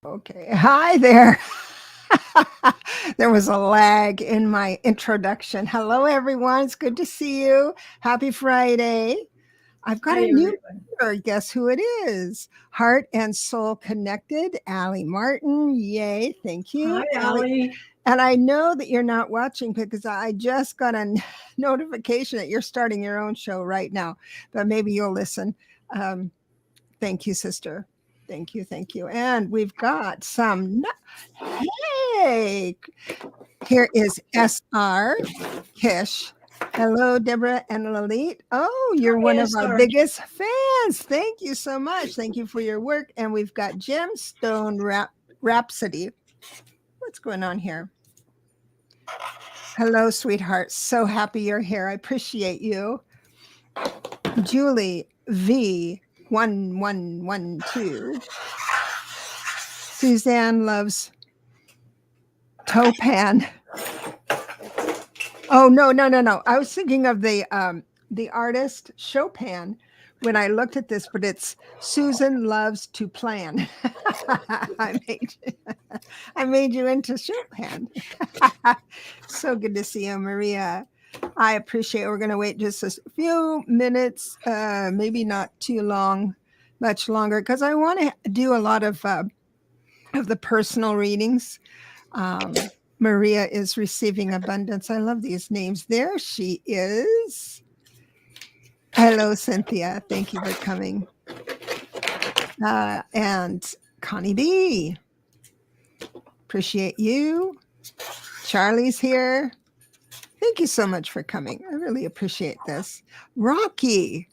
Okay. Hi there. There was a lag in my introduction. Hello, everyone. It's good to see you. Happy Friday. I've got Hi, a new everyone. member. Guess who it is? Heart and Soul Connected, Allie Martin. Yay. Thank you, Hi, Allie. Allie. And I know that you're not watching because I just got a notification that you're starting your own show right now, but maybe you'll listen. Um, Thank you, sister. Thank you. Thank you. And we've got some. Hey, here is SR Kish. Hello, Debra and Lalit. Oh, you're Hi, one of our Esther. biggest fans. Thank you so much. Thank you for your work. And we've got Gemstone Rhapsody. What's going on here? Hello, sweetheart. So happy you're here. I appreciate you. Julie V1112. Suzanne loves Topan. Oh no. I was thinking of the artist Chopin when I looked at this, but it's Susan loves to plan. I made I made you into Chopin. So good to see you, Maria. I appreciate it. We're going to wait just a few minutes, maybe not too long, much longer, because I want to do a lot of the personal readings. Maria is receiving abundance. I love these names. There she is. Hello, Cynthia. Thank you for coming. And Connie B. Appreciate you. Charlie's here. Thank you so much for coming. I really appreciate this. Rocky.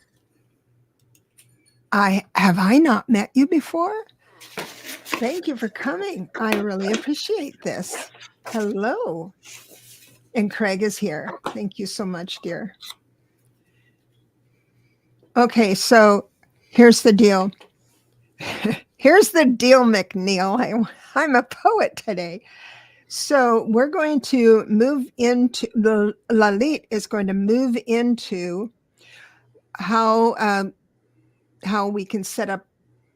Have I not met you before? Thank you for coming. I really appreciate this. Hello. And Craig is here. Thank you so much, dear. Okay, so here's the deal. Here's the deal, McNeil. I'm a poet today. So we're going to move into the Lalit is going to move into how we can set up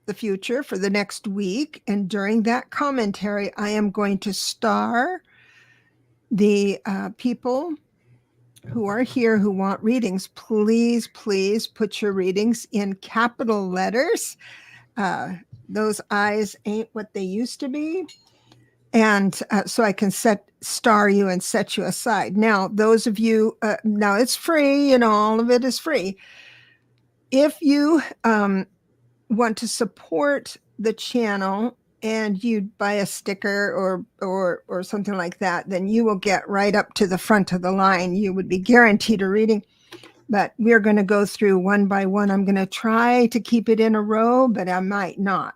the future for the next week. And during that commentary, I am going to star the people who are here who want readings. Please put your readings in capital letters. Those eyes ain't what they used to be. And so I can star you and set you aside. Now, those of you, now it's free, all of it is free. If you want to support the channel and you buy a sticker or something like that, then you will get right up to the front of the line. You would be guaranteed a reading. But we're going to go through one by one. I'm going to try to keep it in a row, but I might not.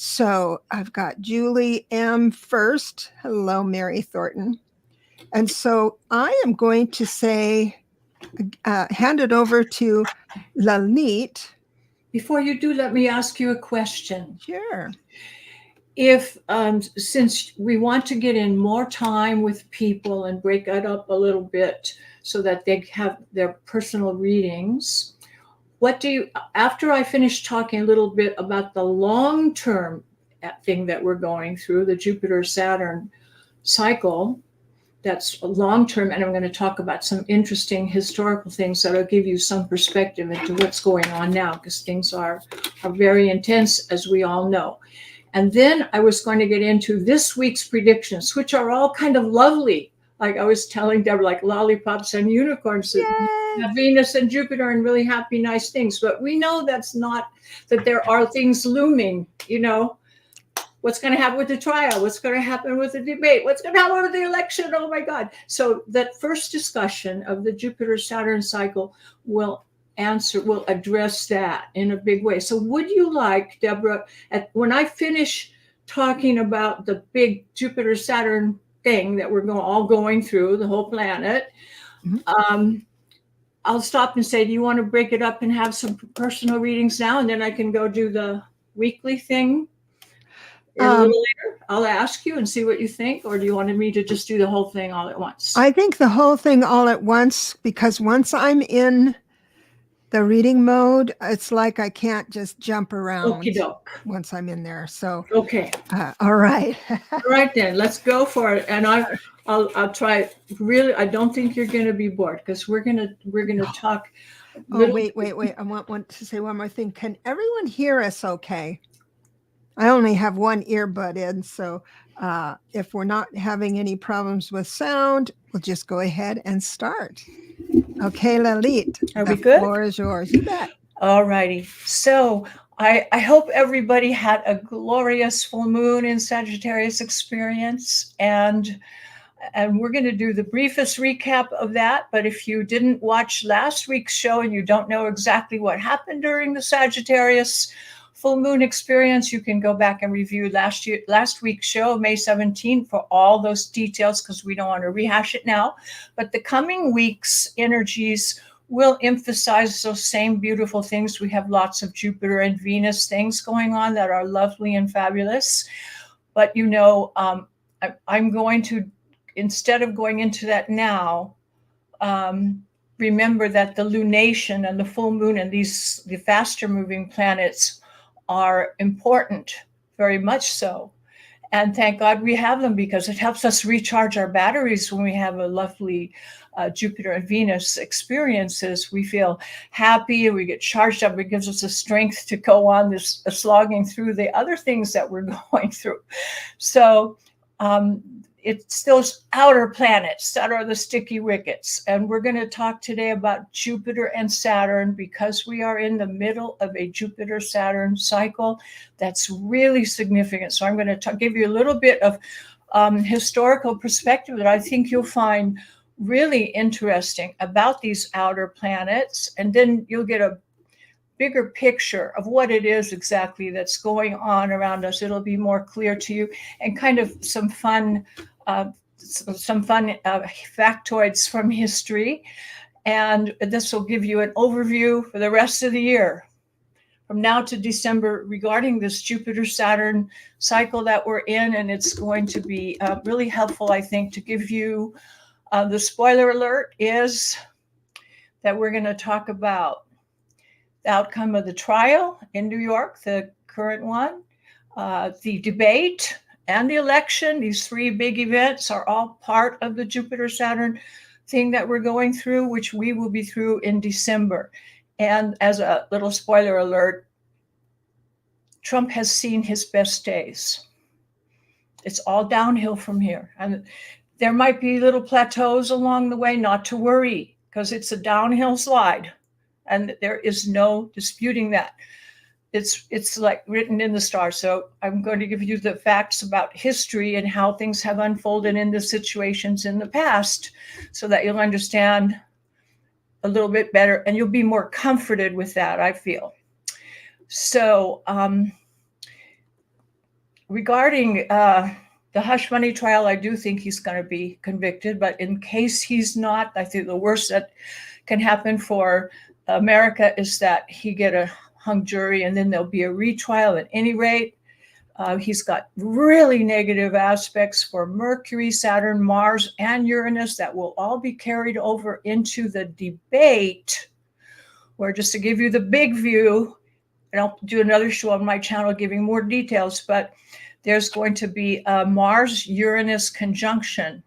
So I've got Julie M. first. Hello, Mary Thornton. And so I am going to say, hand it over to Lalit. Before you do, let me ask you a question. Sure. If, since we want to get in more time with people and break it up a little bit so that they have their personal readings, after I finish talking a little bit about the long-term thing that we're going through, the Jupiter-Saturn cycle, that's long-term, and I'm going to talk about some interesting historical things that'll give you some perspective into what's going on now, because things are very intense, as we all know. And then I was going to get into this week's predictions, which are all kind of lovely. Like I was telling Debra, like lollipops and unicorns, Venus and Jupiter and really happy, nice things. But we know that's not, that there are things looming, what's going to happen with the trial, what's going to happen with the debate, what's going to happen with the election. Oh my God. So that first discussion of the Jupiter-Saturn cycle will address that in a big way. So would you like, Debra, when I finish talking about the big Jupiter-Saturn thing that we're all going through, the whole planet, I'll stop and say, do you want to break it up and have some personal readings now? And then I can go do the weekly thing a little later. I'll ask you and see what you think. Or do you want me to just do the whole thing all at once? I think the whole thing all at once, because once I'm in the reading mode, it's like I can't just jump around Okie doke. once I'm in there. So, Okay. all right. All right then, let's go for it. And I'll try. Really, I don't think you're going to be bored because we're gonna talk. Oh, wait. I want to say one more thing. Can everyone hear us okay? I only have one earbud in, so if we're not having any problems with sound, we'll just go ahead and start. Okay, Lalit, Are the we good? floor is yours. You bet. All righty. So I hope everybody had a glorious full moon in Sagittarius experience, and we're going to do the briefest recap of that. But if you didn't watch last week's show and you don't know exactly what happened during the Sagittarius full moon experience, you can go back and review last week's show, May 17th, for all those details, because we don't want to rehash it now. But the coming week's energies will emphasize those same beautiful things. We have lots of Jupiter and Venus things going on that are lovely and fabulous. But I'm going to, instead of going into that now, remember that the lunation and the full moon and the faster moving planets are important, very much so. And thank God we have them, because it helps us recharge our batteries when we have a lovely Jupiter and Venus experiences. We feel happy, we get charged up. It gives us the strength to go on this slogging through the other things that we're going through. So it's those outer planets that are the sticky wickets. And we're going to talk today about Jupiter and Saturn, because we are in the middle of a Jupiter-Saturn cycle that's really significant. So I'm going to give you a little bit of historical perspective that I think you'll find really interesting about these outer planets. And then you'll get a bigger picture of what it is exactly that's going on around us. It'll be more clear to you, and kind of some fun factoids from history. And this will give you an overview for the rest of the year, from now to December, regarding this Jupiter-Saturn cycle that we're in. And it's going to be really helpful, I think, to give you the spoiler alert is that we're going to talk about the outcome of the trial in New York, the current one, the debate, and the election. These three big events are all part of the Jupiter-Saturn thing that we're going through, which we will be through in December. And as a little spoiler alert, Trump has seen his best days. It's all downhill from here. And there might be little plateaus along the way, not to worry, because it's a downhill slide. And there is no disputing that. It's like written in the stars. So I'm going to give you the facts about history and how things have unfolded in the situations in the past, so that you'll understand a little bit better, and you'll be more comforted with that, I feel. So regarding the hush money trial, I do think he's going to be convicted. But in case he's not, I think the worst that can happen for America is that he get a hung jury, and then there'll be a retrial. At any rate, he's got really negative aspects for Mercury, Saturn, Mars, and Uranus that will all be carried over into the debate, where, just to give you the big view, and I'll do another show on my channel giving more details, but there's going to be a Mars-Uranus conjunction.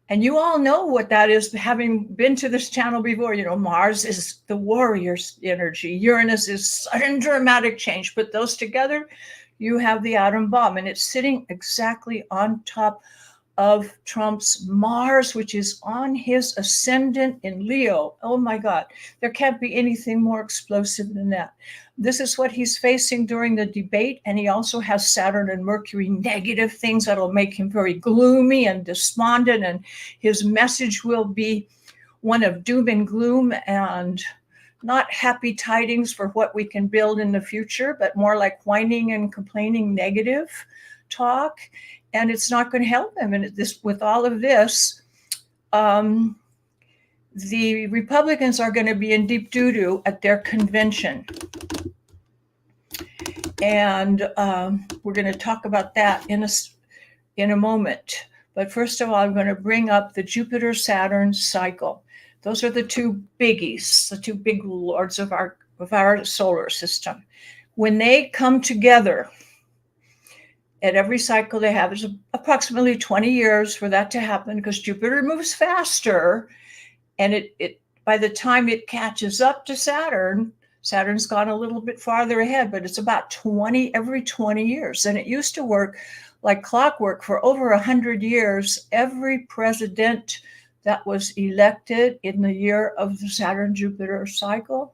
And you all know what that is, having been to this channel before. You know, Mars is the warrior's energy. Uranus is sudden dramatic change. Put those together, you have the atom bomb. And it's sitting exactly on top of Trump's Mars, which is on his ascendant in Leo. Oh my God, there can't be anything more explosive than that. This is what he's facing during the debate. And he also has Saturn and Mercury negative things that'll make him very gloomy and despondent. And his message will be one of doom and gloom, and not happy tidings for what we can build in the future, but more like whining and complaining negative talk. And it's not going to help him. And with all of this, the Republicans are going to be in deep doo-doo at their convention. And we're going to talk about that in a moment. But first of all, I'm going to bring up the Jupiter-Saturn cycle. Those are the two biggies, the two big lords of our solar system. When they come together, at every cycle they have, is approximately 20 years for that to happen, because Jupiter moves faster, and it by the time it catches up to Saturn's gone a little bit farther ahead, but it's about every 20 years. And it used to work like clockwork for over 100 years. Every president that was elected in the year of the Saturn-Jupiter cycle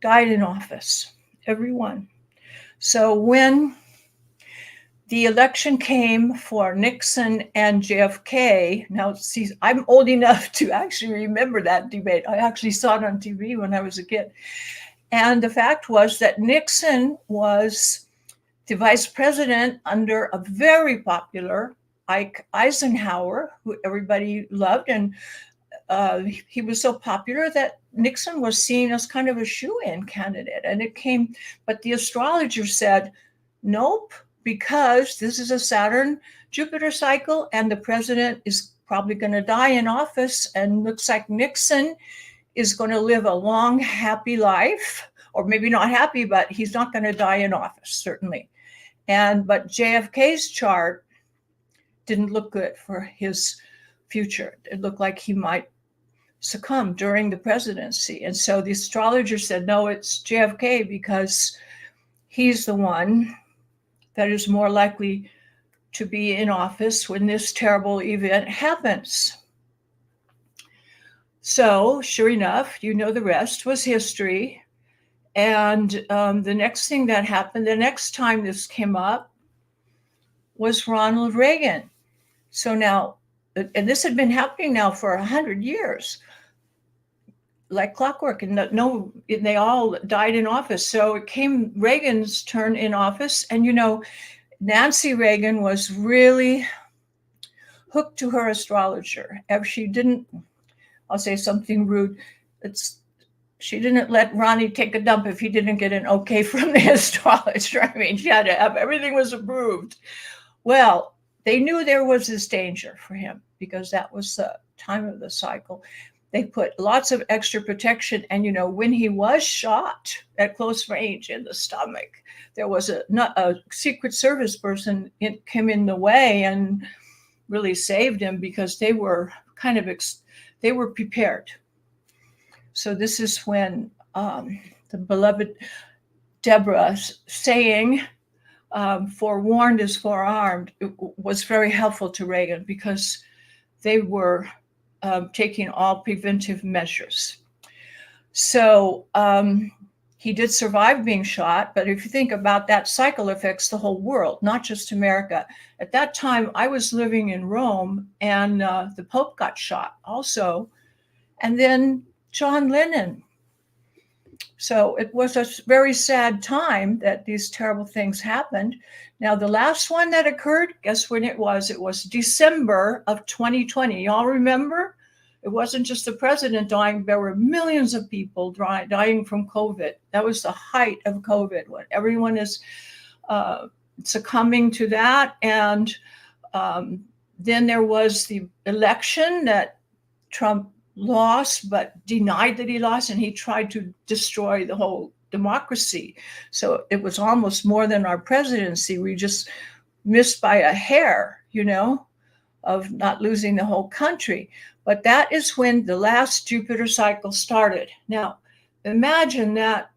died in office, every one. So when the election came for Nixon and JFK. Now, see, I'm old enough to actually remember that debate. I actually saw it on TV when I was a kid. And the fact was that Nixon was the vice president under a very popular Ike Eisenhower, who everybody loved. And he was so popular that Nixon was seen as kind of a shoo-in candidate. And but the astrologer said, nope, because this is a Saturn-Jupiter cycle, and the president is probably going to die in office, and looks like Nixon is going to live a long, happy life, or maybe not happy, but he's not going to die in office, certainly. But JFK's chart didn't look good for his future. It looked like he might succumb during the presidency. And so the astrologer said, no, it's JFK, because he's the one that is more likely to be in office when this terrible event happens. So sure enough, the rest was history. And the next thing that happened, the next time this came up, was Ronald Reagan. So now, and this had been happening now for 100 years, like clockwork, and they all died in office. So it came Reagan's turn in office, and Nancy Reagan was really hooked to her astrologer. If she didn't, I'll say something rude, she didn't let Ronnie take a dump if he didn't get an okay from the astrologer. I mean, she had to have everything was approved. Well, they knew there was this danger for him, because that was the time of the cycle. They put lots of extra protection. And, when he was shot at close range in the stomach, there was a Secret Service person came in the way and really saved him, because they were they were prepared. So this is when the beloved Debra saying, forewarned is forearmed, was very helpful to Reagan, because they were taking all preventive measures. So he did survive being shot, but if you think about that, cycle affects the whole world, not just America. At that time, I was living in Rome, and the Pope got shot also, and then John Lennon. So it was a very sad time that these terrible things happened. Now, the last one that occurred, guess when it was? It was December of 2020. Y'all remember? It wasn't just the president dying. There were millions of people dying from COVID. That was the height of COVID, when everyone is succumbing to that. And then there was the election that Trump lost, but denied that he lost, and he tried to destroy the whole democracy. So it was almost more than our presidency. We just missed by a hair, of not losing the whole country. But that is when the last Jupiter cycle started. Now, imagine that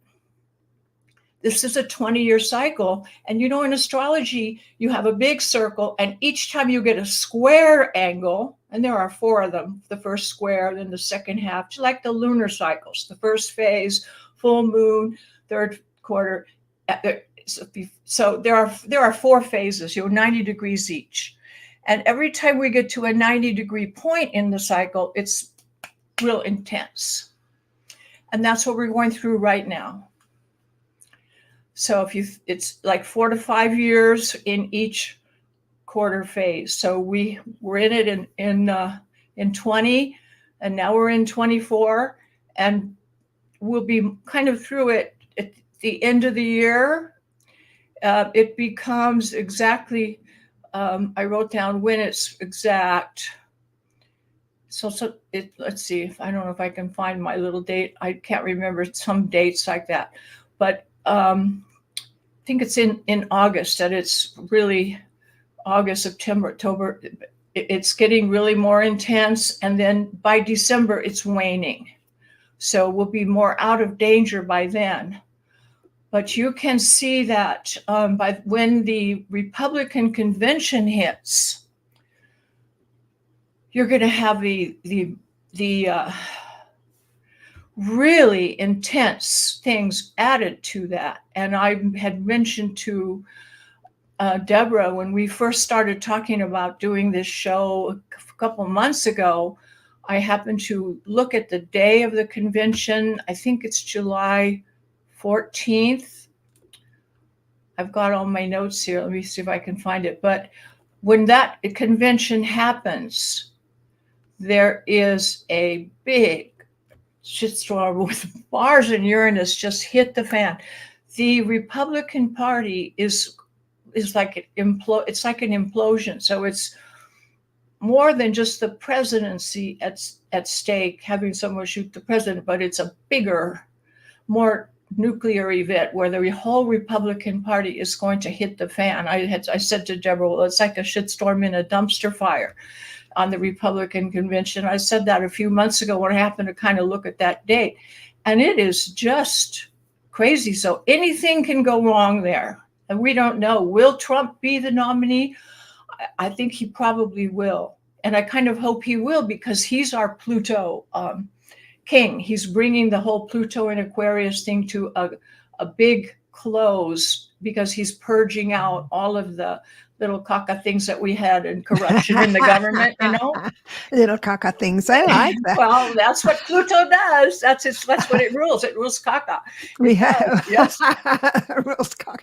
this is a 20-year cycle. And in astrology, you have a big circle, and each time you get a square angle, and there are 4 of them, the first square, then the second half, just like the lunar cycles, the first phase, full moon, third quarter. So there are 4 phases, 90 degrees each. And every time we get to a 90-degree point in the cycle, it's real intense. And that's what we're going through right now. So it's like 4 to 5 years in each quarter phase. So we were in it in 20, and now we're in 24, and we'll be kind of through it at the end of the year. It becomes exactly, I wrote down when it's exact. let's see if I don't know if I can find my little date. I can't remember some dates like that, but I think it's in August that it's really August, September, October. It's getting really more intense, and then by December it's waning. So we'll be more out of danger by then. But you can see that by when the Republican convention hits, you're going to have the really intense things added to that. And I had mentioned to Debra when we first started talking about doing this show a couple months ago, I happened to look at the day of the convention. I think it's July 14th. I've got all my notes here. Let me see if I can find it. But when that convention happens, there is a big shitstorm with Mars and Uranus just hit the fan. The Republican Party is like it's like an implosion. So it's more than just the presidency at stake, having someone shoot the president, but it's a bigger, more nuclear event where the whole Republican Party is going to hit the fan. I said to Debra, well, it's like a shitstorm in a dumpster fire on the Republican convention. I said that a few months ago when I happened to kind of look at that date, and it is just crazy. So anything can go wrong there, and we don't know. Will Trump be the nominee? I think he probably will, and I kind of hope he will because he's our Pluto king. He's bringing the whole Pluto and Aquarius thing to a big close because he's purging out all of the little caca things that we had in corruption in the government, Little caca things. I like that. Well, that's what Pluto does. That's what it rules. It rules caca. We have yes. rules caca.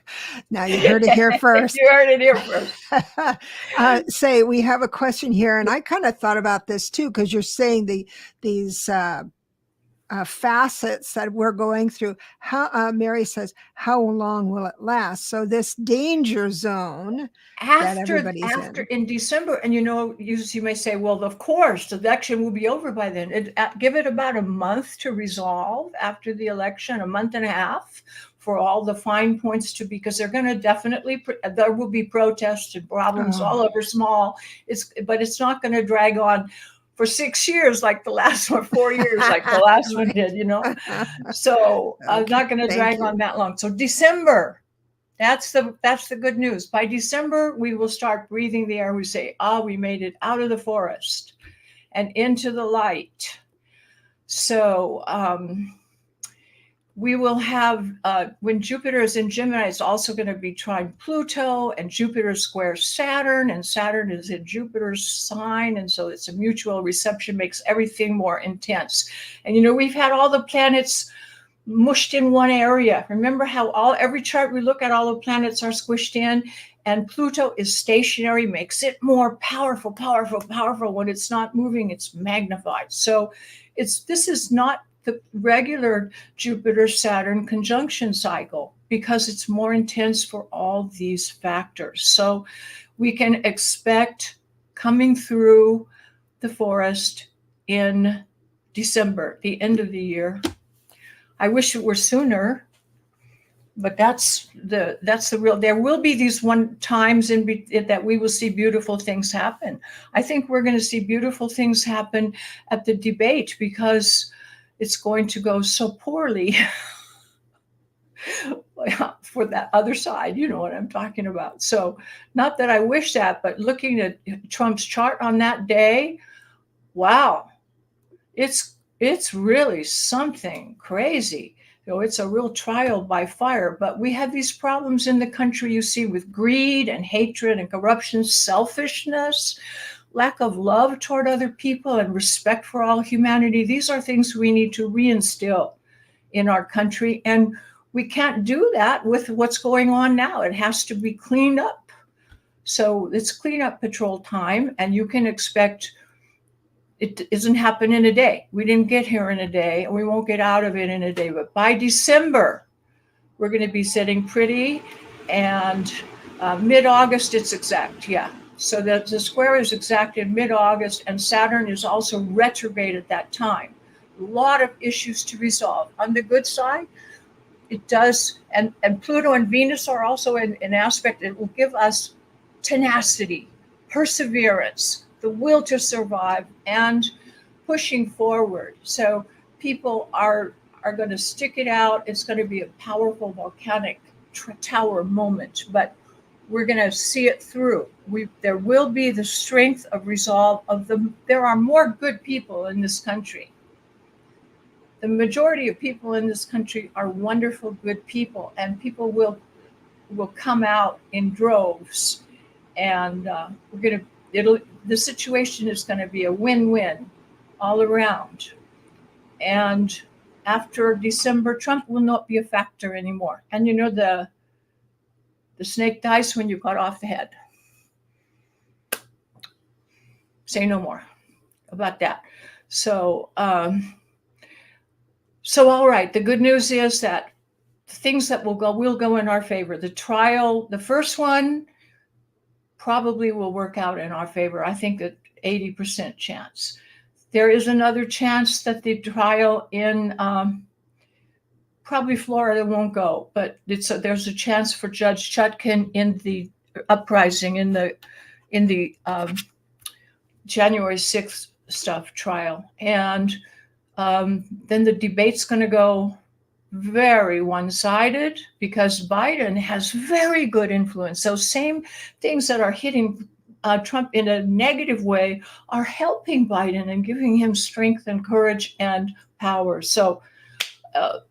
Now you heard it here first. You heard it here first. Say, we have a question here, and I kind of thought about this too, because you're saying these facets that we're going through. How Mary says, how long will it last? So this danger zone after in December, and you may say, well, of course the election will be over by then. Give it about a month to resolve after the election, a month and a half for all the fine points because they're going to definitely there will be protests and problems all over small. But it's not going to drag on for 6 years like the last one, 4 years like the last one did, So okay, I'm not going to drag on that long. So December, that's the good news. By December, we will start breathing the air. We say, we made it out of the forest and into the light. So we will have, when Jupiter is in Gemini, it's also going to be trine Pluto, and Jupiter squares Saturn, and Saturn is in Jupiter's sign. And so it's a mutual reception, makes everything more intense. And, we've had all the planets mushed in one area. Remember how every chart we look at, all the planets are squished in, and Pluto is stationary, makes it more powerful. When it's not moving, it's magnified. So this is not the regular Jupiter-Saturn conjunction cycle because it's more intense for all these factors. So we can expect coming through the forest in December, the end of the year. I wish it were sooner, but that's the real. There will be these times that we will see beautiful things happen. I think we're going to see beautiful things happen at the debate because it's going to go so poorly for that other side. You know what I'm talking about. So not that I wish that, but looking at Trump's chart on that day, wow, it's really something crazy. It's a real trial by fire. But we have these problems in the country, you see, with greed and hatred and corruption, selfishness, lack of love toward other people, and respect for all humanity. These are things we need to reinstill in our country. And we can't do that with what's going on now. It has to be cleaned up. So it's cleanup patrol time, and you can expect it doesn't happen in a day. We didn't get here in a day, and we won't get out of it in a day. But by December, we're going to be sitting pretty, and mid-August, it's exact. Yeah. So that the square is exact in mid-August, and Saturn is also retrograde at that time. A lot of issues to resolve. On the good side, it does, and Pluto and Venus are also in an aspect that will give us tenacity, perseverance, the will to survive, and pushing forward. So people are going to stick it out. It's going to be a powerful volcanic tower moment, but we're going to see it through. There will be the strength of resolve of there are more good people in this country. The majority of people in this country are wonderful, good people, and people will come out in droves, and the situation is going to be a win-win all around. And after December, Trump will not be a factor anymore. And the snake dies when you cut off the head. Say no more about that. So all right. The good news is that things that will go in our favor. The trial, the first one, probably will work out in our favor. I think that 80% chance. There is another chance that the trial in probably Florida won't go, but there's a chance for Judge Chutkan in the uprising in the January 6th stuff trial. And then the debate's going to go very one-sided because Biden has very good influence. Those same things that are hitting Trump in a negative way are helping Biden and giving him strength and courage and power. So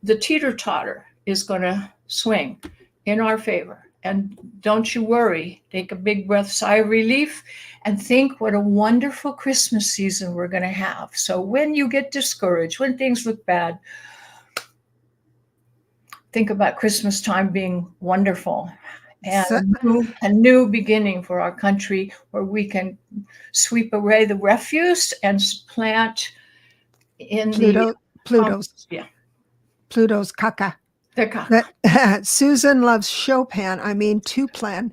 the teeter-totter is going to swing in our favor. And don't you worry. Take a big breath, sigh of relief, and think what a wonderful Christmas season we're going to have. So when you get discouraged, when things look bad, think about Christmas time being wonderful and a new beginning for our country where we can sweep away the refuse and plant in Pluto's caca. Their caca. Susan loves Chopin. Tuplan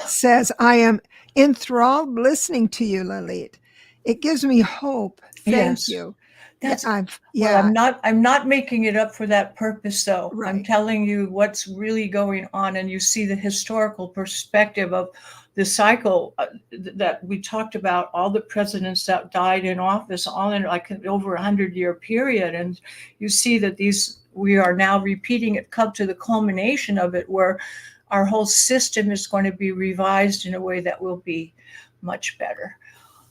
says, I am enthralled listening to you, Lalit. It gives me hope. Thank you. Well, I'm not making it up for that purpose, though. Right. I'm telling you what's really going on, and you see the historical perspective of the cycle that we talked about, all the presidents that died in office, all in like over 100-year period. And you see that we are now repeating it, come to the culmination of it, where our whole system is going to be revised in a way that will be much better.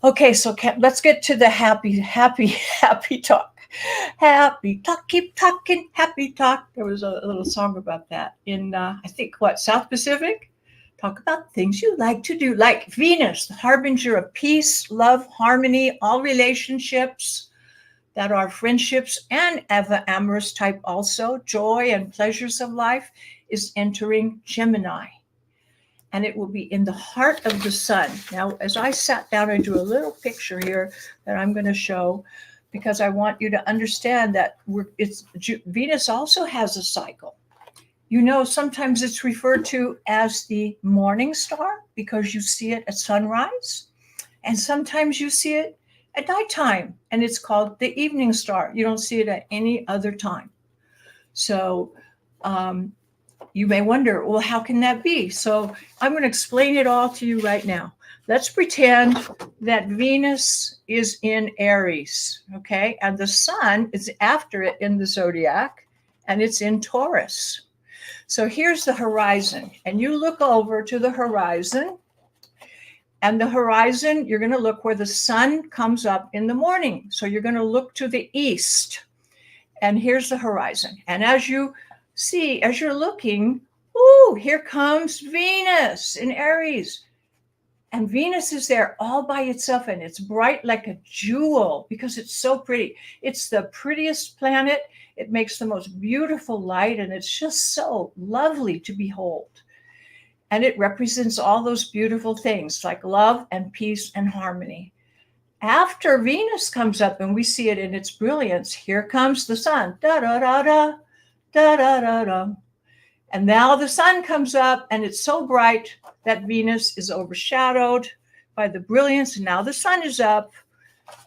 Okay, so let's get to the happy talk. Happy talk, keep talking, happy talk. There was a little song about that in, I think, South Pacific? Talk about things you like to do, like Venus, the harbinger of peace, love, harmony, all relationships that are friendships and amorous type also, joy and pleasures of life, is entering Gemini. And it will be in the heart of the sun. Now, as I sat down, I drew a little picture here that I'm going to show because I want you to understand that Venus also has a cycle. Sometimes it's referred to as the morning star because you see it at sunrise. And sometimes you see it at nighttime, and it's called the evening star. You don't see it at any other time. So, you may wonder, well, how can that be? So I'm going to explain it all to you right now. Let's pretend that Venus is in Aries, okay? And the sun is after it in the zodiac, and it's in Taurus. So here's the horizon, and you look over to the horizon, and the horizon, you're going to look where the sun comes up in the morning. So you're going to look to the east, and here's the horizon. And as you see, as you're looking, here comes Venus in Aries. And Venus is there all by itself, and it's bright like a jewel because it's so pretty. It's the prettiest planet. It makes the most beautiful light, and it's just so lovely to behold. And it represents all those beautiful things like love and peace and harmony. After Venus comes up and we see it in its brilliance, here comes the sun. Da da da da. Da, da, da, da. And now the sun comes up and it's so bright that Venus is overshadowed by the brilliance. And now the sun is up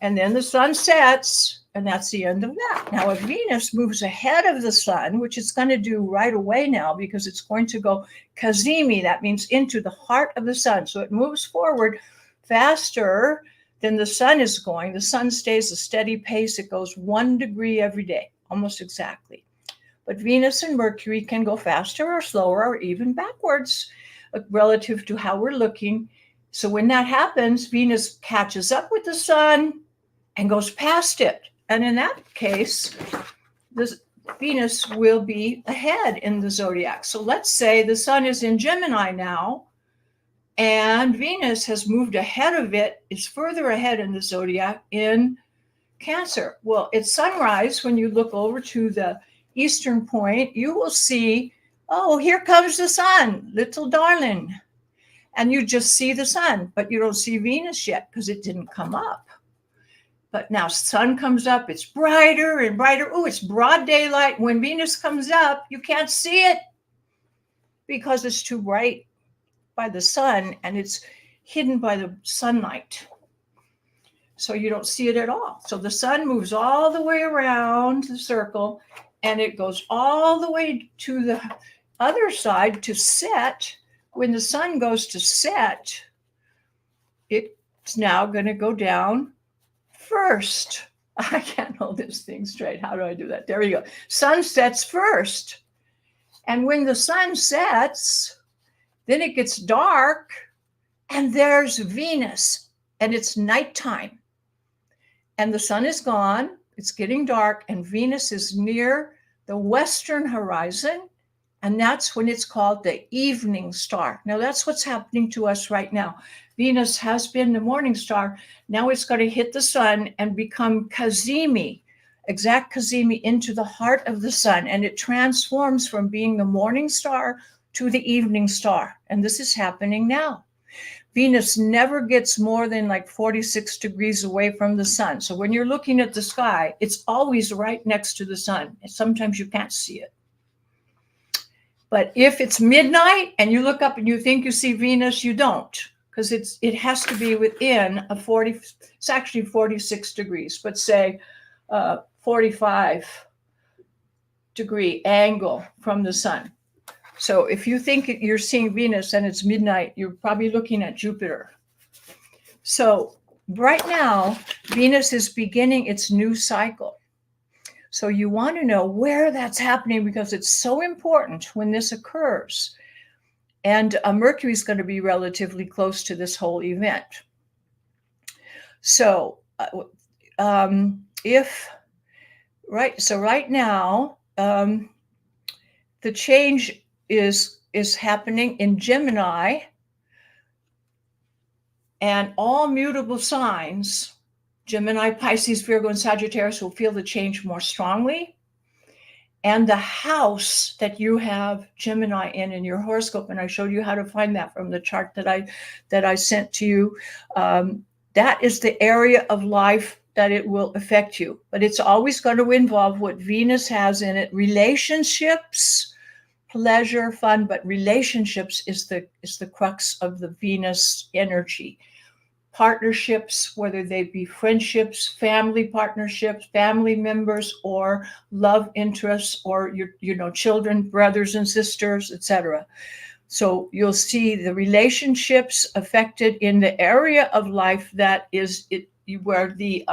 and then the sun sets, and that's the end of that. Now, if Venus moves ahead of the sun, which it's going to do right away now because it's going to go cazimi, that means into the heart of the sun. So it moves forward faster than the sun is going. The sun stays a steady pace. It goes 1 degree every day, almost exactly. But Venus and Mercury can go faster or slower or even backwards relative to how we're looking. So when that happens, Venus catches up with the sun and goes past it. And in that case, this Venus will be ahead in the zodiac. So let's say the sun is in Gemini now, and Venus has moved ahead of it, is further ahead in the zodiac in Cancer. Well, at sunrise, when you look over to the eastern point, you will see, oh, here comes the sun, little darling. And you just see the sun, but you don't see Venus yet because it didn't come up. But now sun comes up, it's brighter and brighter. Oh, it's broad daylight. When Venus comes up, you can't see it because it's too bright by the sun and it's hidden by the sunlight. So you don't see it at all. So the sun moves all the way around the circle and it goes all the way to the other side to set. When the sun goes to set, it's now going to go down first. I can't hold this thing straight. How do I do that? There we go. Sun sets first. And when the sun sets, then it gets dark and there's Venus and it's nighttime. And the sun is gone. It's getting dark and Venus is near the western horizon. And that's when it's called the evening star. Now that's what's happening to us right now. Venus has been the morning star. Now it's going to hit the sun and become cazimi, exact cazimi, into the heart of the sun. And it transforms from being the morning star to the evening star. And this is happening now. Venus never gets more than like 46 degrees away from the sun. So when you're looking at the sky, it's always right next to the sun. And sometimes you can't see it. But if it's midnight and you look up and you think you see Venus, you don't, because it has to be within a 40, it's actually 46 degrees, but say 45 degree angle from the sun. So if you think you're seeing Venus and it's midnight, you're probably looking at Jupiter. So right now, Venus is beginning its new cycle. So you want to know where that's happening because it's so important when this occurs. And Mercury is going to be relatively close to this whole event. So right now, the change is happening in Gemini, and all mutable signs, Gemini, Pisces, Virgo, and Sagittarius, will feel the change more strongly. And the house that you have Gemini in your horoscope, and I showed you how to find that from the chart that I sent to you, that is the area of life that it will affect you. But it's always going to involve what Venus has in it: relationships, pleasure, fun. But relationships is the crux of the Venus energy. Partnerships, whether they be friendships, family partnerships, family members, or love interests, or your children, brothers and sisters, etc. So you'll see the relationships affected in the area of life that is it where the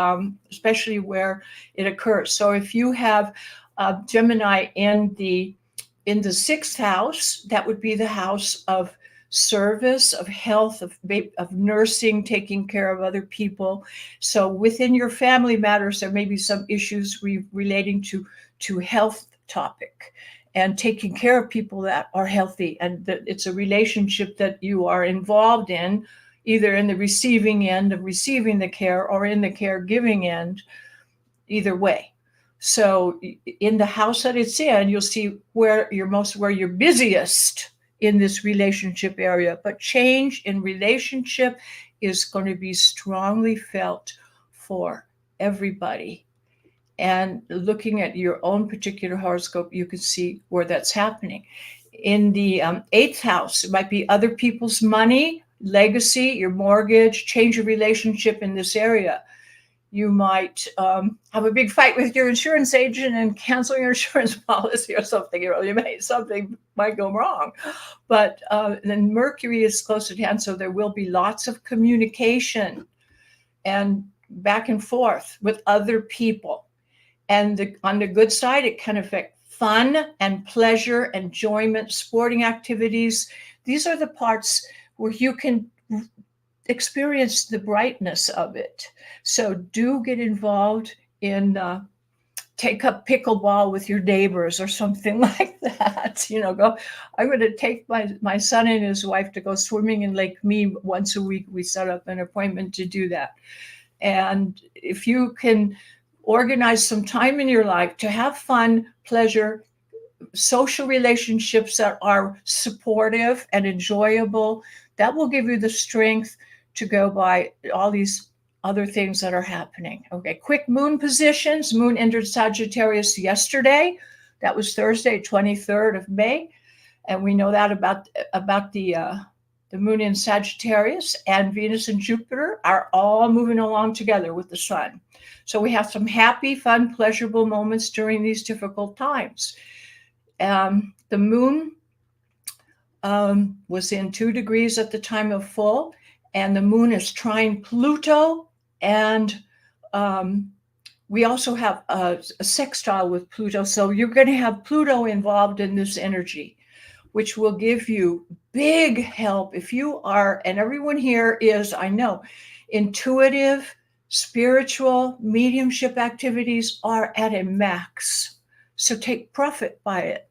especially where it occurs. So if you have Gemini in the sixth house, that would be the house of service, of health, of nursing, taking care of other people. So within your family matters, there may be some issues relating to health topic and taking care of people that are healthy, and that it's a relationship that you are involved in, either in the receiving end of receiving the care or in the caregiving end, either way. So in the house that it's in, you'll see where you're busiest in this relationship area. But change in relationship is going to be strongly felt for everybody. And looking at your own particular horoscope, you can see where that's happening. In the eighth house, it might be other people's money, legacy, your mortgage, change your relationship in this area. You might have a big fight with your insurance agent and cancel your insurance policy or something. Something might go wrong. But then Mercury is close at hand, so there will be lots of communication and back and forth with other people. And on the good side, it can affect fun and pleasure, enjoyment, sporting activities. These are the parts where you can experience the brightness of it. So do get involved in take up pickleball with your neighbors or something like that. Go. I'm going to take my son and his wife to go swimming in Lake Mead once a week. We set up an appointment to do that. And if you can organize some time in your life to have fun, pleasure, social relationships that are supportive and enjoyable, that will give you the strength to go by all these other things that are happening. Okay, quick moon positions. Moon entered Sagittarius yesterday. That was Thursday, 23rd of May. And we know that about the moon in Sagittarius, and Venus and Jupiter are all moving along together with the sun. So we have some happy, fun, pleasurable moments during these difficult times. The moon was in 2 degrees at the time of full, and the moon is trine Pluto, and we also have a sextile with Pluto. So you're going to have Pluto involved in this energy, which will give you big help if you are, and everyone here is, I know, intuitive, spiritual, mediumship activities are at a max. So take profit by it.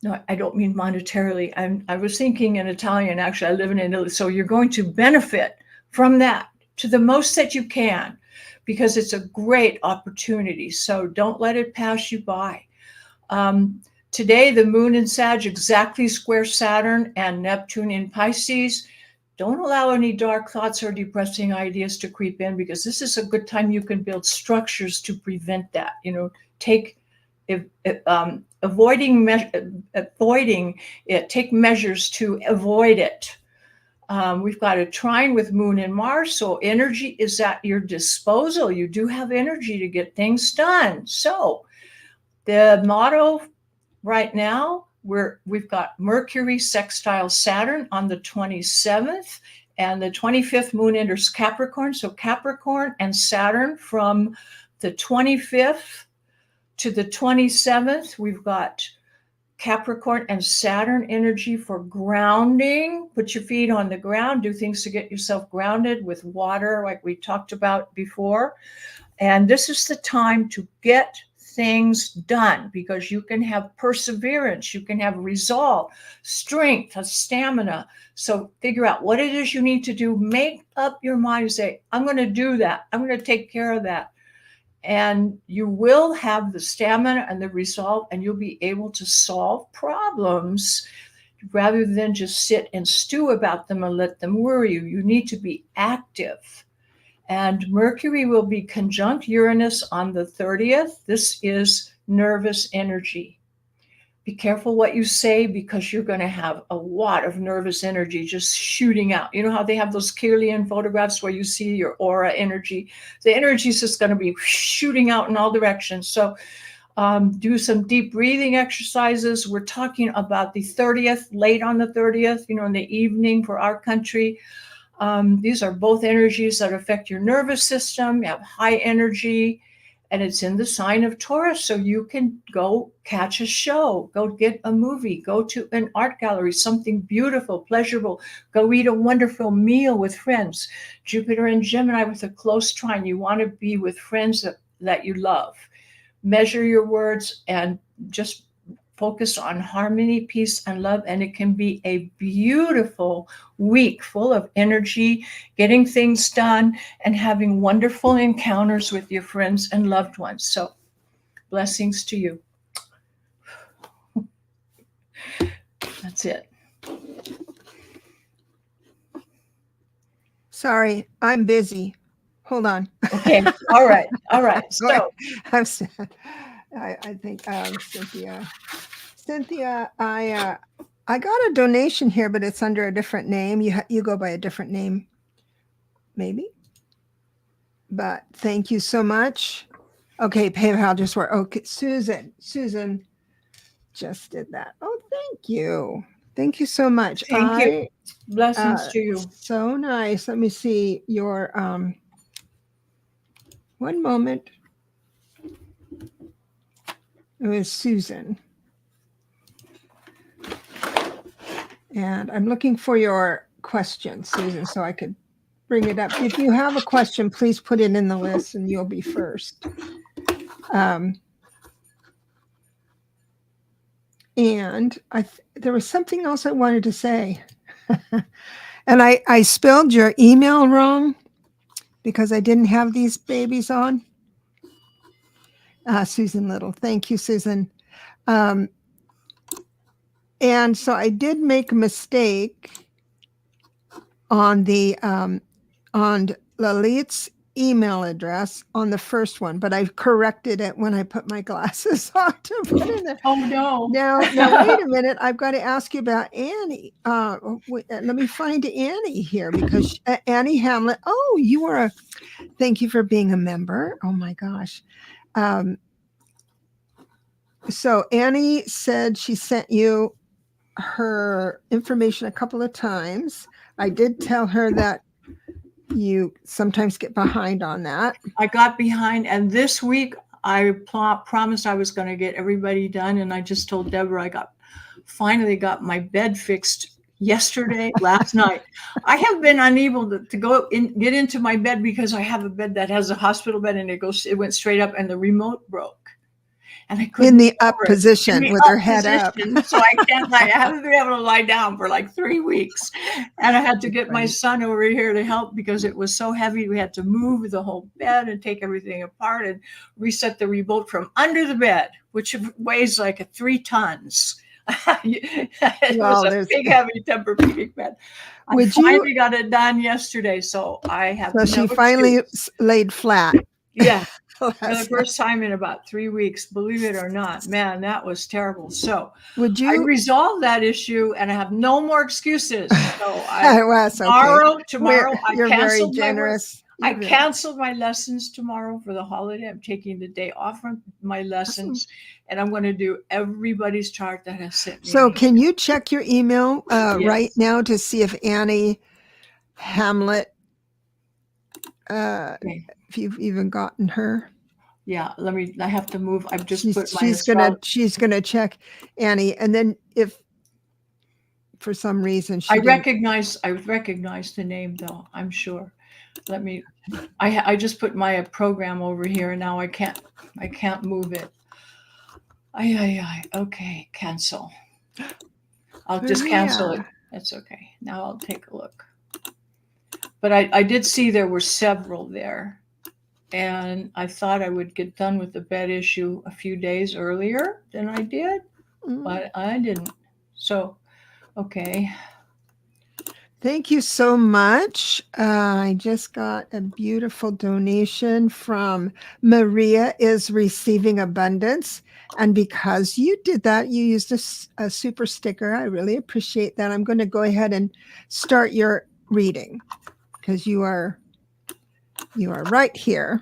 No, I don't mean monetarily. I was thinking in Italian, actually. I live in Italy. So you're going to benefit from that to the most that you can, because it's a great opportunity. So don't let it pass you by. Today, the moon in Sag exactly square Saturn and Neptune in Pisces. Don't allow any dark thoughts or depressing ideas to creep in, because this is a good time you can build structures to prevent that. Avoiding it, take measures to avoid it. We've got a trine with Moon and Mars, so energy is at your disposal. You do have energy to get things done. So the motto right now, we've got Mercury sextile Saturn on the 27th, and the 25th moon enters Capricorn. So Capricorn and Saturn from the 25th to the 27th, we've got Capricorn and Saturn energy for grounding. Put your feet on the ground, do things to get yourself grounded with water, like we talked about before. And this is the time to get things done, because you can have perseverance, you can have resolve, strength, stamina. So figure out what it is you need to do. Make up your mind, say, I'm going to do that. I'm going to take care of that. And you will have the stamina and the resolve, and you'll be able to solve problems rather than just sit and stew about them and let them worry you. You need to be active. And Mercury will be conjunct Uranus on the 30th. This is nervous energy. Be careful what you say, because you're going to have a lot of nervous energy just shooting out. You know how they have those Kirlian photographs where you see your aura energy? The energy is just going to be shooting out in all directions. So do some deep breathing exercises. We're talking about the 30th, late on the 30th, in the evening for our country. These are both energies that affect your nervous system. You have high energy, and it's in the sign of Taurus. So you can go catch a show, go get a movie, go to an art gallery, something beautiful, pleasurable, go eat a wonderful meal with friends. Jupiter and Gemini with a close trine. You want to be with friends that you love. Measure your words and just focus on harmony, peace, and love. And it can be a beautiful week full of energy, getting things done, and having wonderful encounters with your friends and loved ones. So blessings to you. That's it. Sorry, I'm busy. Hold on. Okay. All right. So I think Cynthia Cynthia, I got a donation here, but it's under a different name. You go by a different name, maybe. But thank you so much. Okay, PayPal just worked. Okay, Susan just did that. Oh, thank you. Thank you so much. Thank you. Blessings to you. So nice. Let me see your one moment. It was Susan. And I'm looking for your question, Susan, so I could bring it up. If you have a question, please put it in the list and you'll be first. And there was something else I wanted to say. And I spelled your email wrong because I didn't have these babies on. Susan Little. Thank you, Susan. And so I did make a mistake on the on Lalit's email address on the first one, but I corrected it when I put my glasses on to put in there. Oh no! Now wait a minute. I've got to ask you about Annie. Let me find Annie here because Annie Hamlet. Oh, you are thank you for being a member. Oh my gosh. So Annie said she sent you her information a couple of times. I did tell her that you sometimes get behind on that. I got behind, and this week I promised I was going to get everybody done, and I just told Debra I finally got my bed fixed yesterday, last night. I have been unable to get into my bed because I have a bed that has a hospital bed, and it went straight up, and the remote broke. And I couldn't in the up position with her head up. So I haven't been able to lie down for like 3 weeks. And I had to get my son over here to help because it was so heavy. We had to move the whole bed and take everything apart and reset the remote from under the bed, which weighs like 3 tons. It was a big, heavy Tempur-Pedic bed. I finally got it done yesterday, so I have. So she finally laid flat. Yeah. For the first time in about 3 weeks, believe it or not. Man, that was terrible. So I resolved that issue and I have no more excuses. So tomorrow you're very generous. I canceled my lessons tomorrow for the holiday. I'm taking the day off from my lessons and I'm going to do everybody's chart that has sent me. So can you check your email right now to see if Annie Hamlet if you've even gotten her? Yeah, I have to move. I've just put my she's gonna check Annie, and then if for some reason I recognize the name though, I'm sure. I just put my program over here and now I can't move it. Okay, cancel. I'll just cancel it. That's okay. Now I'll take a look. But I did see there were several there. And I thought I would get done with the bed issue a few days earlier than I did, but I didn't. So, okay. Thank you so much. I just got a beautiful donation from Maria is Receiving Abundance. And because you did that, you used a super sticker. I really appreciate that. I'm going to go ahead and start your reading because you are right here.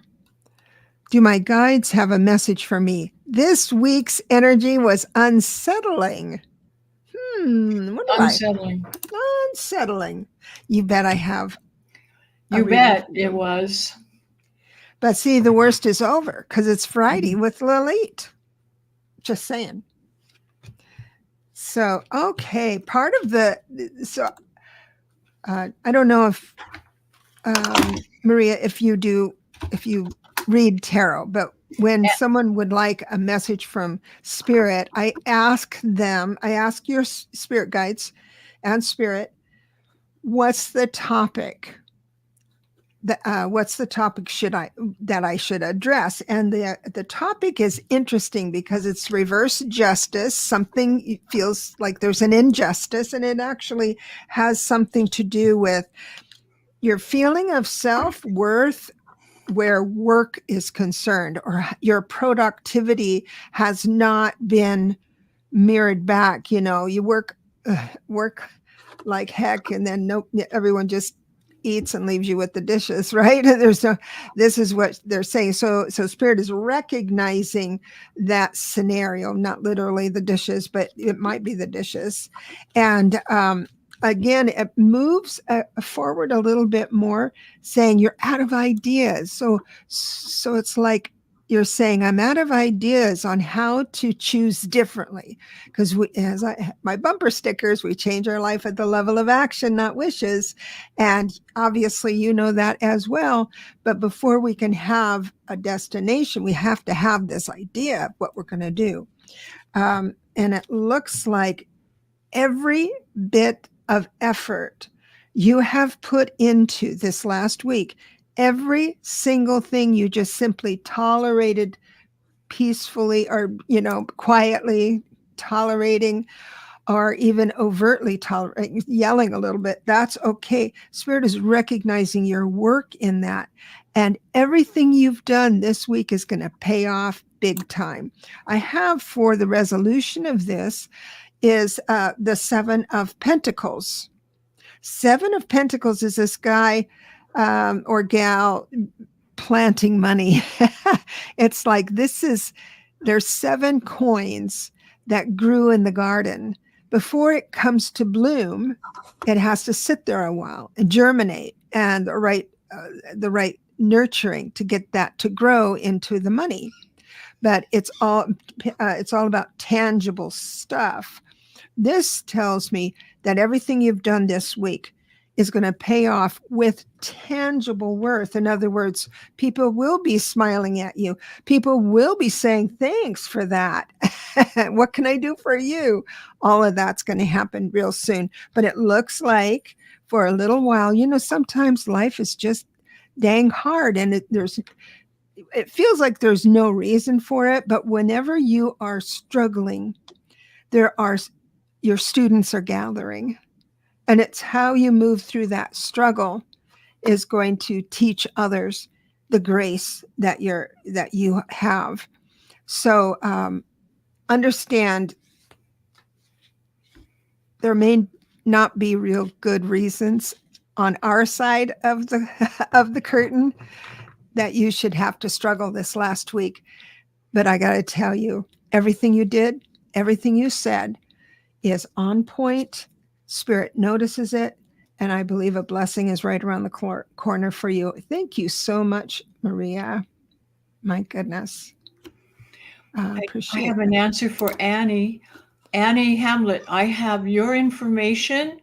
Do my guides have a message for me? This week's energy was unsettling. Unsettling. Unsettling. You bet I have. You bet it was. But see, the worst is over because it's Friday with Lalit. Just saying. So, okay. Part of I don't know if, Maria, if you read tarot, but when someone would like a message from spirit, I ask your spirit guides and spirit, what's the topic? What's the topic that I should address? And the topic is interesting because it's reverse justice. Something feels like there's an injustice, and it actually has something to do with your feeling of self-worth where work is concerned, or your productivity has not been mirrored back. You work like heck, and then nope, everyone just eats and leaves you with the dishes, right? This is what they're saying. So spirit is recognizing that scenario, not literally the dishes, but it might be the dishes. And again, it moves forward a little bit more, saying you're out of ideas. So it's like you're saying, I'm out of ideas on how to choose differently. Because my bumper stickers, we change our life at the level of action, not wishes. And obviously, you know that as well. But before we can have a destination, we have to have this idea of what we're going to do. And it looks like every bit of effort you have put into this last week, every single thing you just simply tolerated peacefully, or quietly tolerating, or even overtly tolerating, yelling a little bit, that's okay. Spirit is recognizing your work in that, and everything you've done this week is going to pay off big time. I have, for the resolution of this, is the Seven of Pentacles. Seven of Pentacles is this guy or gal planting money. It's like there's 7 coins that grew in the garden. Before it comes to bloom, it has to sit there a while and germinate, and the right nurturing to get that to grow into the money. But it's all about tangible stuff. This tells me that everything you've done this week is going to pay off with tangible worth. In other words, people will be smiling at you. People will be saying, thanks for that. What can I do for you? All of that's going to happen real soon. But it looks like for a little while, sometimes life is just dang hard, and it feels like there's no reason for it. But whenever you are struggling, your students are gathering, and it's how you move through that struggle is going to teach others the grace that you have. So understand there may not be real good reasons on our side of the curtain that you should have to struggle this last week. But I got to tell you, everything you did, everything you said is on point. Spirit notices it. And I believe a blessing is right around the corner for you. Thank you so much, Maria. My goodness. I Appreciate have an answer for Annie. Annie Hamlet, I have your information,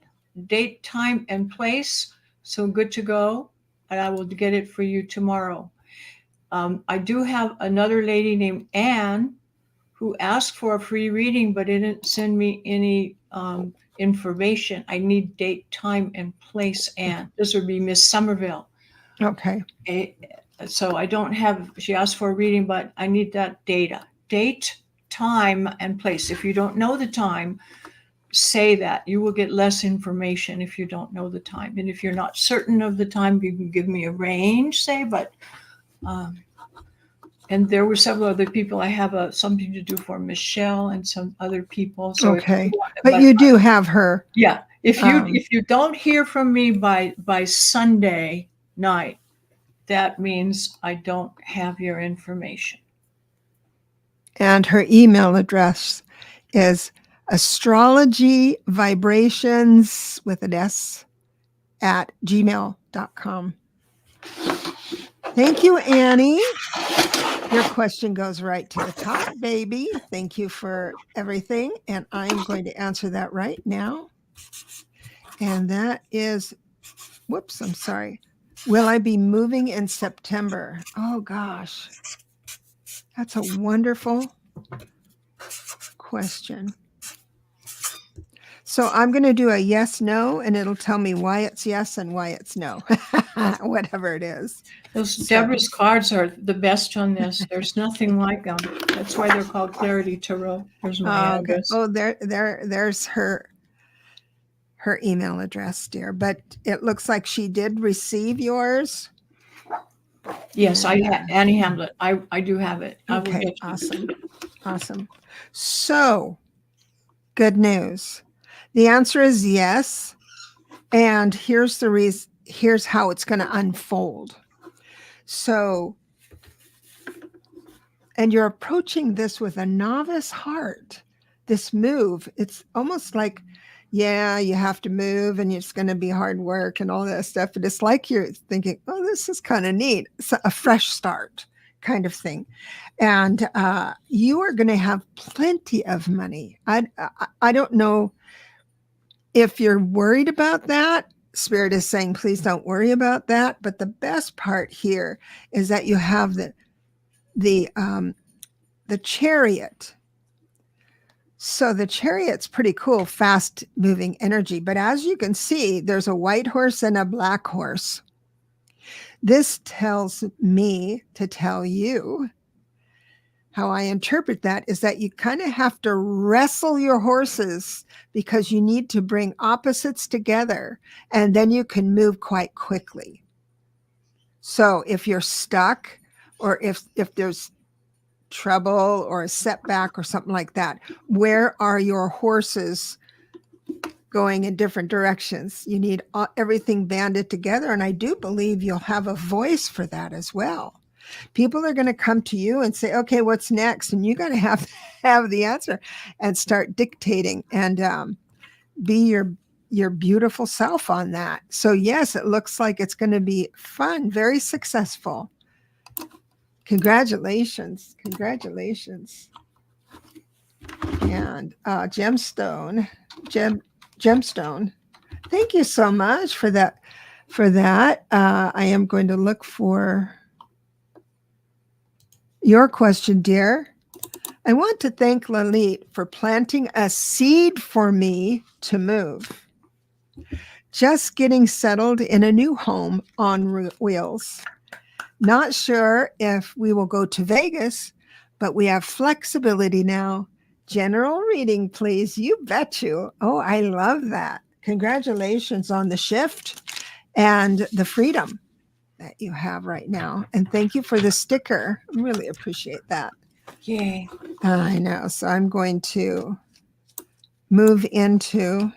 date, time, and place. So good to go. And I will get it for you tomorrow. I do have another lady named Anne who asked for a free reading, but didn't send me any information. I need date, time, and place, Anne. This would be Miss Somerville. Okay. So I don't have, she asked for a reading, but I need that data. Date, time, and place. If you don't know the time, say that. You will get less information if you don't know the time. And if you're not certain of the time, you can give me a range, say, but and there were several other people. I have something to do for Michelle and some other people. So okay, but you do have her. Yeah. If you don't hear from me by Sunday night, that means I don't have your information. And her email address is astrologyvibrations with an S at gmail.com. Thank you, Annie. Your question goes right to the top, baby. Thank you for everything. And I'm going to answer that right now. And that is, whoops, I'm sorry. Will I be moving in September? Oh, gosh. That's a wonderful question. So I'm going to do a yes, no, and it'll tell me why it's yes and why it's no, whatever it is. Those Debra's cards are the best on this. There's nothing like them. That's why they're called Clarity Tarot. There's my address. Oh, there's her email address, dear. But it looks like she did receive yours. Yes, Annie Hamlet. I do have it. Okay, awesome. So good news. The answer is yes. And here's the reason, here's how it's going to unfold. So, and you're approaching this with a novice heart. This move, it's almost like, yeah, you have to move and it's going to be hard work and all that stuff. But it's like you're thinking, oh, this is kind of neat. It's a fresh start kind of thing. And you are going to have plenty of money. I don't know if you're worried about that. Spirit is saying, please don't worry about that. But the best part here is that you have the chariot. So the chariot's pretty cool, fast moving energy. But as you can see, there's a white horse and a black horse. This tells me to tell you how I interpret that is that you kind of have to wrestle your horses because you need to bring opposites together and then you can move quite quickly. So if you're stuck or if there's trouble or a setback or something like that, where are your horses going in different directions? You need everything banded together. And I do believe you'll have a voice for that as well. People are going to come to you and say, okay, what's next? And you got to have the answer and start dictating and be your beautiful self on that. So yes, it looks like it's going to be fun, very successful. Congratulations. Congratulations. And gemstone. Thank you so much for that. I am going to look for your question, dear. I want to thank Lalit for planting a seed for me to move. Just getting settled in a new home on wheels. Not sure if we will go to Vegas, but we have flexibility now. General reading, please. You bet you. Oh, I love that. Congratulations on the shift and the freedom that you have right now. And thank you for the sticker. I really appreciate that. Yay. I know. So I'm going to move into,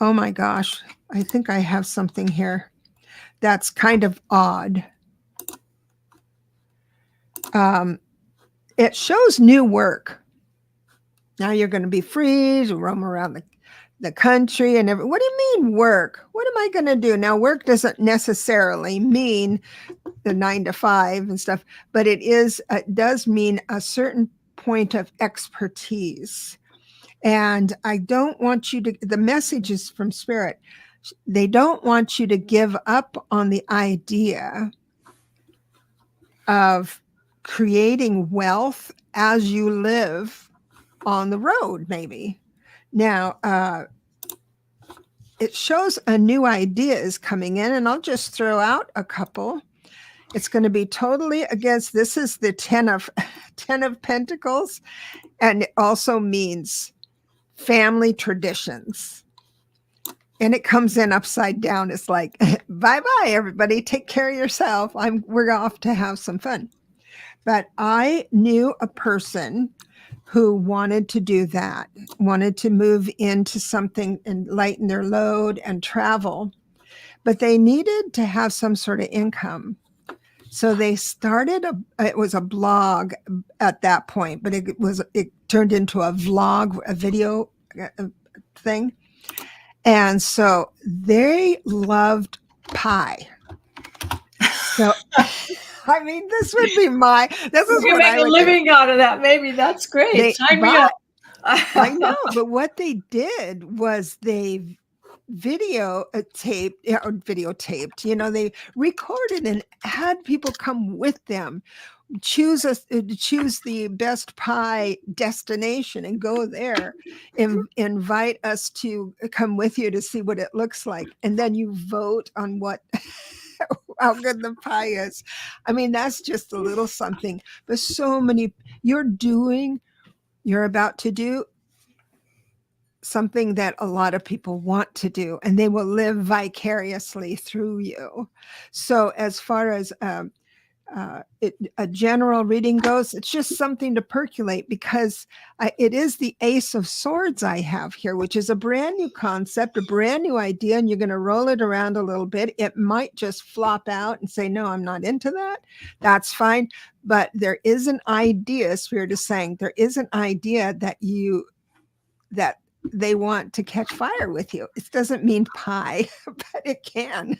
oh my gosh, I think I have something here that's kind of odd. It shows new work. Now you're going to be free to roam around the country and what do you mean work? What am I going to do? Now work doesn't necessarily mean the 9 to 5 and stuff, but it does mean a certain point of expertise. And I don't want you to, the message is from Spirit. They don't want you to give up on the idea of creating wealth as you live on the road, maybe. Now, it shows a new idea is coming in, and I'll just throw out a couple. It's going to be totally against, this is the 10 of Pentacles, and it also means family traditions. And it comes in upside down. It's like, bye-bye, everybody. Take care of yourself. We're off to have some fun. But I knew a person who wanted to do that, wanted to move into something and lighten their load and travel. But they needed to have some sort of income. So they started it was a blog at that point, but it turned into a vlog, a video thing. And so they loved pie. So, I mean, this would be this is what I make a living out of that. Maybe that's great. Sign me up. I know, but what they did was they videotaped, they recorded and had people come with them, choose the best pie destination and go there, invite us to come with you to see what it looks like. And then you vote on how good the pie is. I mean, that's just a little something, but so many, you're about to do something that a lot of people want to do, and they will live vicariously through you. So as far as a general reading goes. It's just something to percolate, because it is the Ace of Swords I have here, which is a brand new concept, a brand new idea, and you're going to roll it around a little bit. It might just flop out and say, no, I'm not into that. That's fine. But there is an idea, Spirit is saying, there is an idea that they want to catch fire with you. It doesn't mean pie, but it can.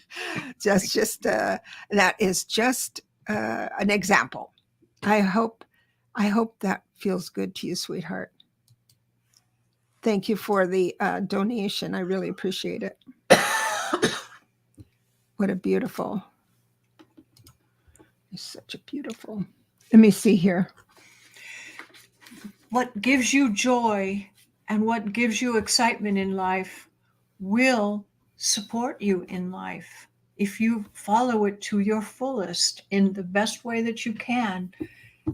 That is just an example. I hope that feels good to you, sweetheart. Thank you for the donation. I really appreciate it. What a beautiful. It's such a beautiful. Let me see here. What gives you joy and what gives you excitement in life will support you in life if you follow it to your fullest in the best way that you can,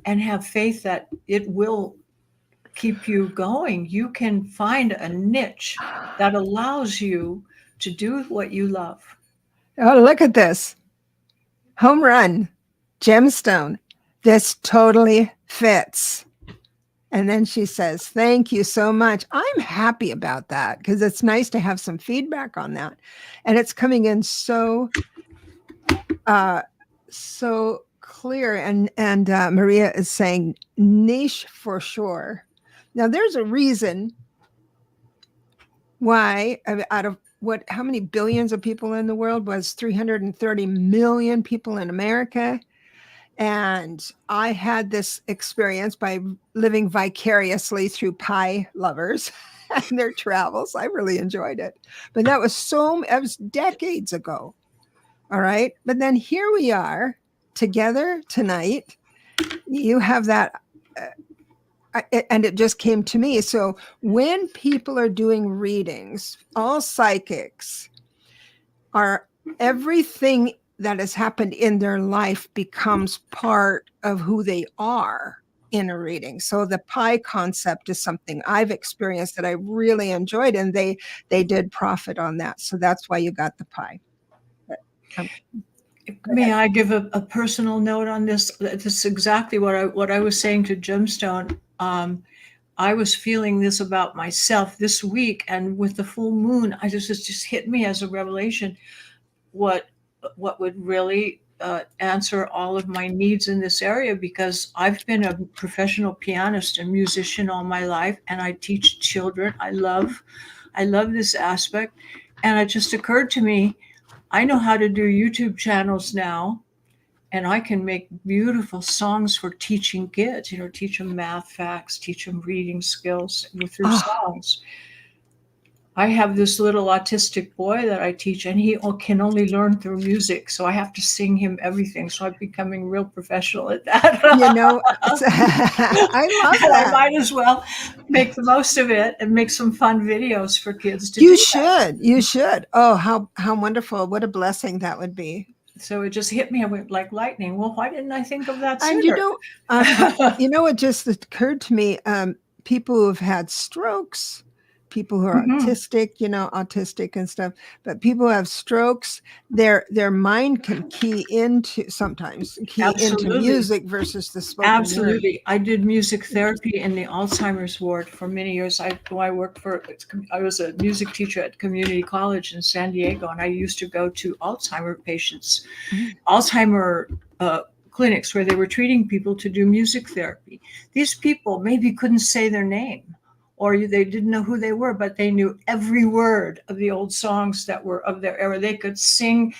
and have faith that it will keep you going. You can find a niche that allows you to do what you love. Oh, look at this. Home run, gemstone. This totally fits. And then she says, thank you so much. I'm happy about that, because it's nice to have some feedback on that. And it's coming in so clear. And Maria is saying niche for sure. Now there's a reason why out of how many billions of people in the world was 330 million people in America. And I had this experience by living vicariously through pie lovers and their travels. I really enjoyed it. But that was decades ago. All right. But then here we are together tonight. You have that. And it just came to me. So when people are doing readings, all psychics are everything that has happened in their life becomes part of who they are in a reading. So the pie concept is something I've experienced that I really enjoyed, and they did profit on that. So that's why you got the pie. But, may I give a personal note on this? This is exactly what I was saying to Gemstone. I was feeling this about myself this week, and with the full moon, it just hit me as a revelation. What would really answer all of my needs in this area, because I've been a professional pianist and musician all my life, and I teach children. I love this aspect, and it just occurred to me, I know how to do YouTube channels now, and I can make beautiful songs for teaching kids, teach them math facts, teach them reading skills through songs. I have this little autistic boy that I teach, and he can only learn through music. So I have to sing him everything. So I'm becoming real professional at that. I love that. I might as well make the most of it and make some fun videos for kids to You do should. that. You should. Oh, how wonderful. What a blessing that would be. So it just hit me. I went like lightning. Well, why didn't I think of that sooner? And it just occurred to me, people who have had strokes, people who are autistic and stuff, but people who have strokes, their mind can key into music versus the spoken word. Absolutely. I did music therapy in the Alzheimer's ward for many years. I was a music teacher at community college in San Diego, and I used to go to Alzheimer patients, Alzheimer clinics where they were treating people to do music therapy. These people maybe couldn't say their name, or they didn't know who they were, but they knew every word of the old songs that were of their era. They could sing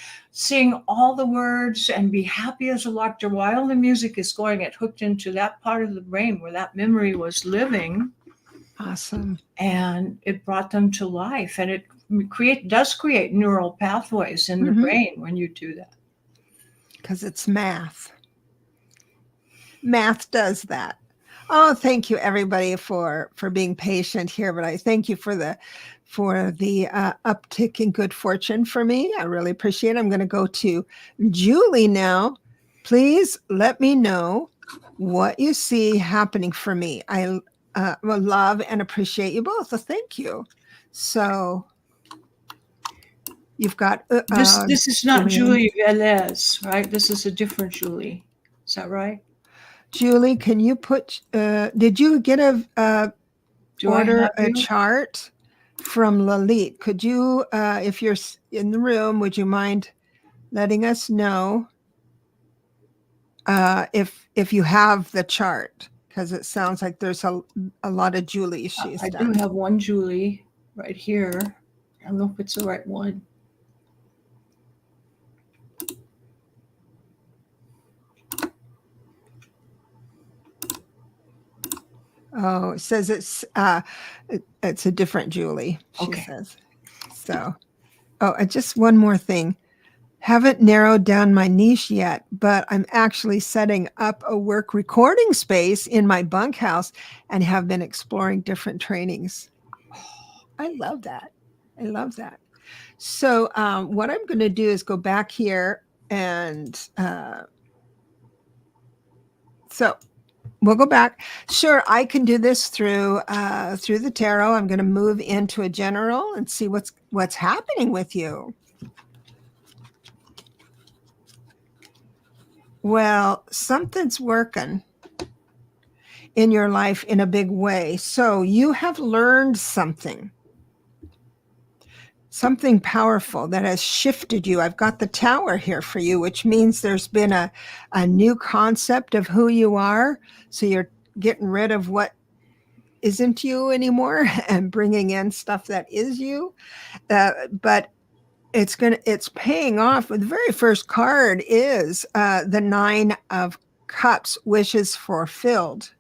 all the words and be happy as a lark while the music is going. It hooked into that part of the brain where that memory was living. Awesome. And it brought them to life. And it does create neural pathways in the brain when you do that. Because it's math. Math does that. Oh, thank you everybody for being patient here, but I thank you for the uptick in good fortune for me. I really appreciate it. I'm going to go to Julie now. Please let me know what you see happening for me. I will love and appreciate you both. So thank you. So you've got this is not Julie Velez, right? This is a different Julie. Is that right? Julie, can you put, did you get Do I order have a you? chart from Lalit? Could you, if you're in the room, would you mind letting us know if you have the chart? Because it sounds like there's a lot of Julie she's I do done. have one Julie right here. I don't know if it's the right one. Oh, it says it's a different Julie, she Okay. says. So, just one more thing. Haven't narrowed down my niche yet, but I'm actually setting up a work recording space in my bunkhouse and have been exploring different trainings. Oh, I love that. I love that. So, what I'm going to do is go back here and so we'll go back. Sure, I can do this through the tarot. I'm going to move into a general and see what's happening with you. Well, something's working in your life in a big way. So you have learned something powerful that has shifted you. I've got the tower here for you, which means there's been a new concept of who you are. So you're getting rid of what isn't you anymore and bringing in stuff that is you. But it's paying off. The very first card is the 9 of Cups, wishes fulfilled.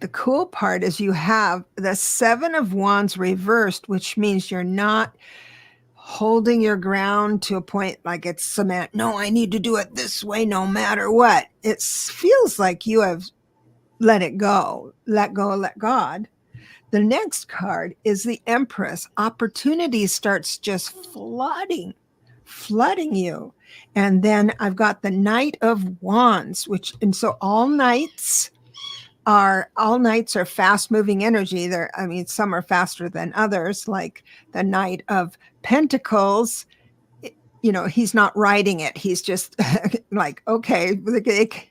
The cool part is you have the 7 of Wands reversed, which means you're not holding your ground to a point like it's cement. No, I need to do it this way no matter what. It feels like you have let it go, let God. The next card is the Empress. Opportunity starts just flooding you. And then I've got the Knight of Wands, and so all knights are fast moving energy. Some are faster than others, like the Knight of Pentacles. He's not riding it. He's just like, okay, the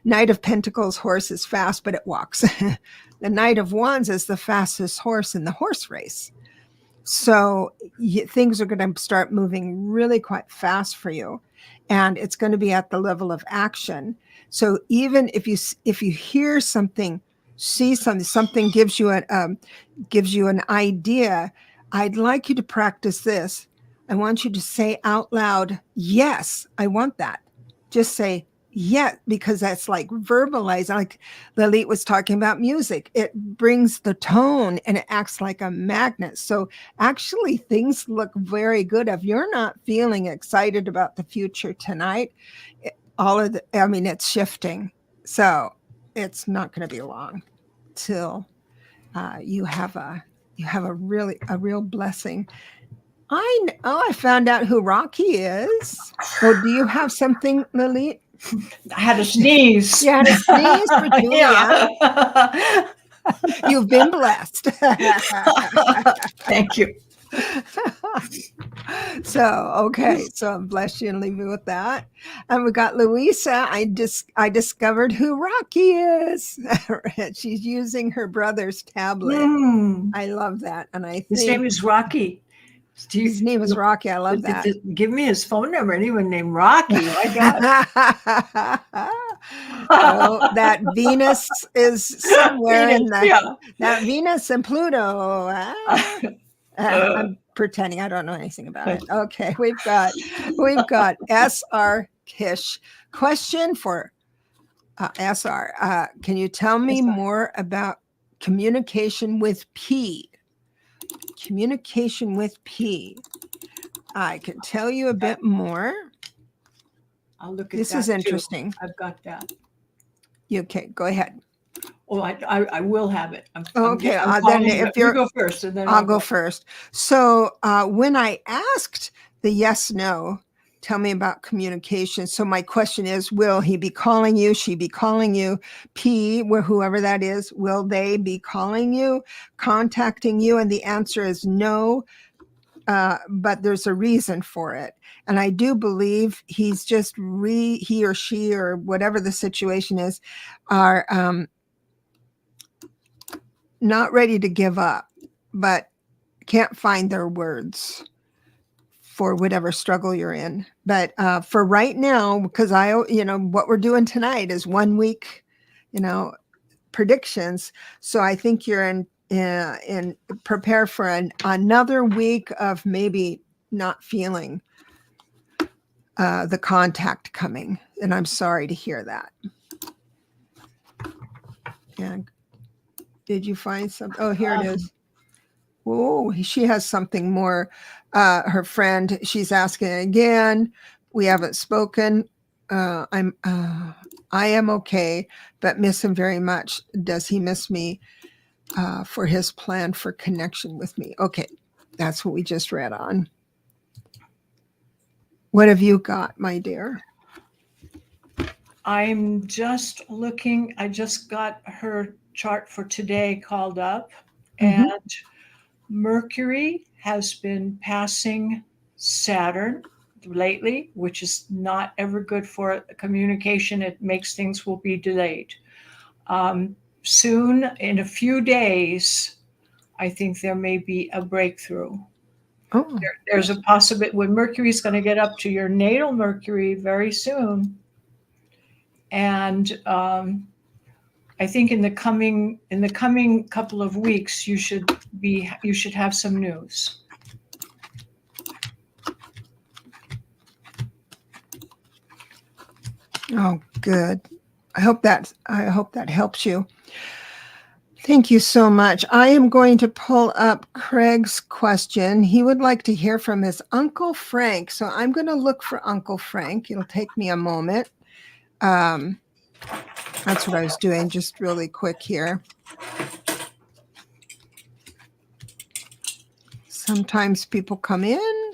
Knight of Pentacles horse is fast, but it walks. The Knight of Wands is the fastest horse in the horse race. So things are going to start moving really quite fast for you. And it's going to be at the level of action. So even if you hear something, see something gives you an idea, I'd like you to practice this. I want you to say out loud, yes, I want that. Just say, yeah, because that's like verbalize. Like Lalit was talking about music. It brings the tone and it acts like a magnet. So actually things look very good. If you're not feeling excited about the future tonight, it's shifting. So it's not going to be long till you have a real blessing. I found out who Rocky is. Oh, do you have something, Lalit? I had a sneeze. You had a sneeze for Julia. Yeah. You've been blessed. Thank you. So I'm blessed you and leave you with that. And we got Louisa. I discovered who Rocky is. She's using her brother's tablet. I love that. And His name is Rocky. His name is Rocky. I love that. Give me his phone number. Anyone named Rocky? My God. Oh, that Venus is somewhere in that. That Venus and Pluto. I'm pretending I don't know anything about it. Okay, we've got SR Kish. Question for SR. Can you tell me more about communication with P? Communication with P. I can tell you a bit more. I'll look at this that is interesting. Too. I've got that. Okay, go ahead. Oh, I will have it. Okay, then if you go first, and then I'll go first. So when I asked the yes/no, tell me about communication. So my question is, will he be calling you? She be calling you? P, whoever that is, will they be calling you, contacting you? And the answer is no. but there's a reason for it. And I do believe he's just he or she or whatever the situation is are not ready to give up, but can't find their words for whatever struggle you're in. But for right now, because what we're doing tonight is 1 week, predictions. So I think you're in prepare for another week of maybe not feeling the contact coming. And I'm sorry to hear that. And did you find something? Oh, here it is. Oh, she has something more. Her friend, she's asking again. We haven't spoken. I am okay, but miss him very much. Does he miss me for his plan for connection with me? Okay, that's what we just read on. What have you got, my dear? I'm just looking. I just got her chart for today called up, and Mercury has been passing Saturn lately, which is not ever good for communication. It makes things will be delayed. Soon, in a few days, I think there may be a breakthrough. Oh, There's a possibility when Mercury's going to get up to your natal Mercury very soon, and I think in the coming couple of weeks you should have some news. Oh, good. I hope that helps you. Thank you so much. I am going to pull up Craig's question. He would like to hear from his Uncle Frank. So I'm going to look for Uncle Frank. It'll take me a moment. That's what I was doing, just really quick here. Sometimes people come in.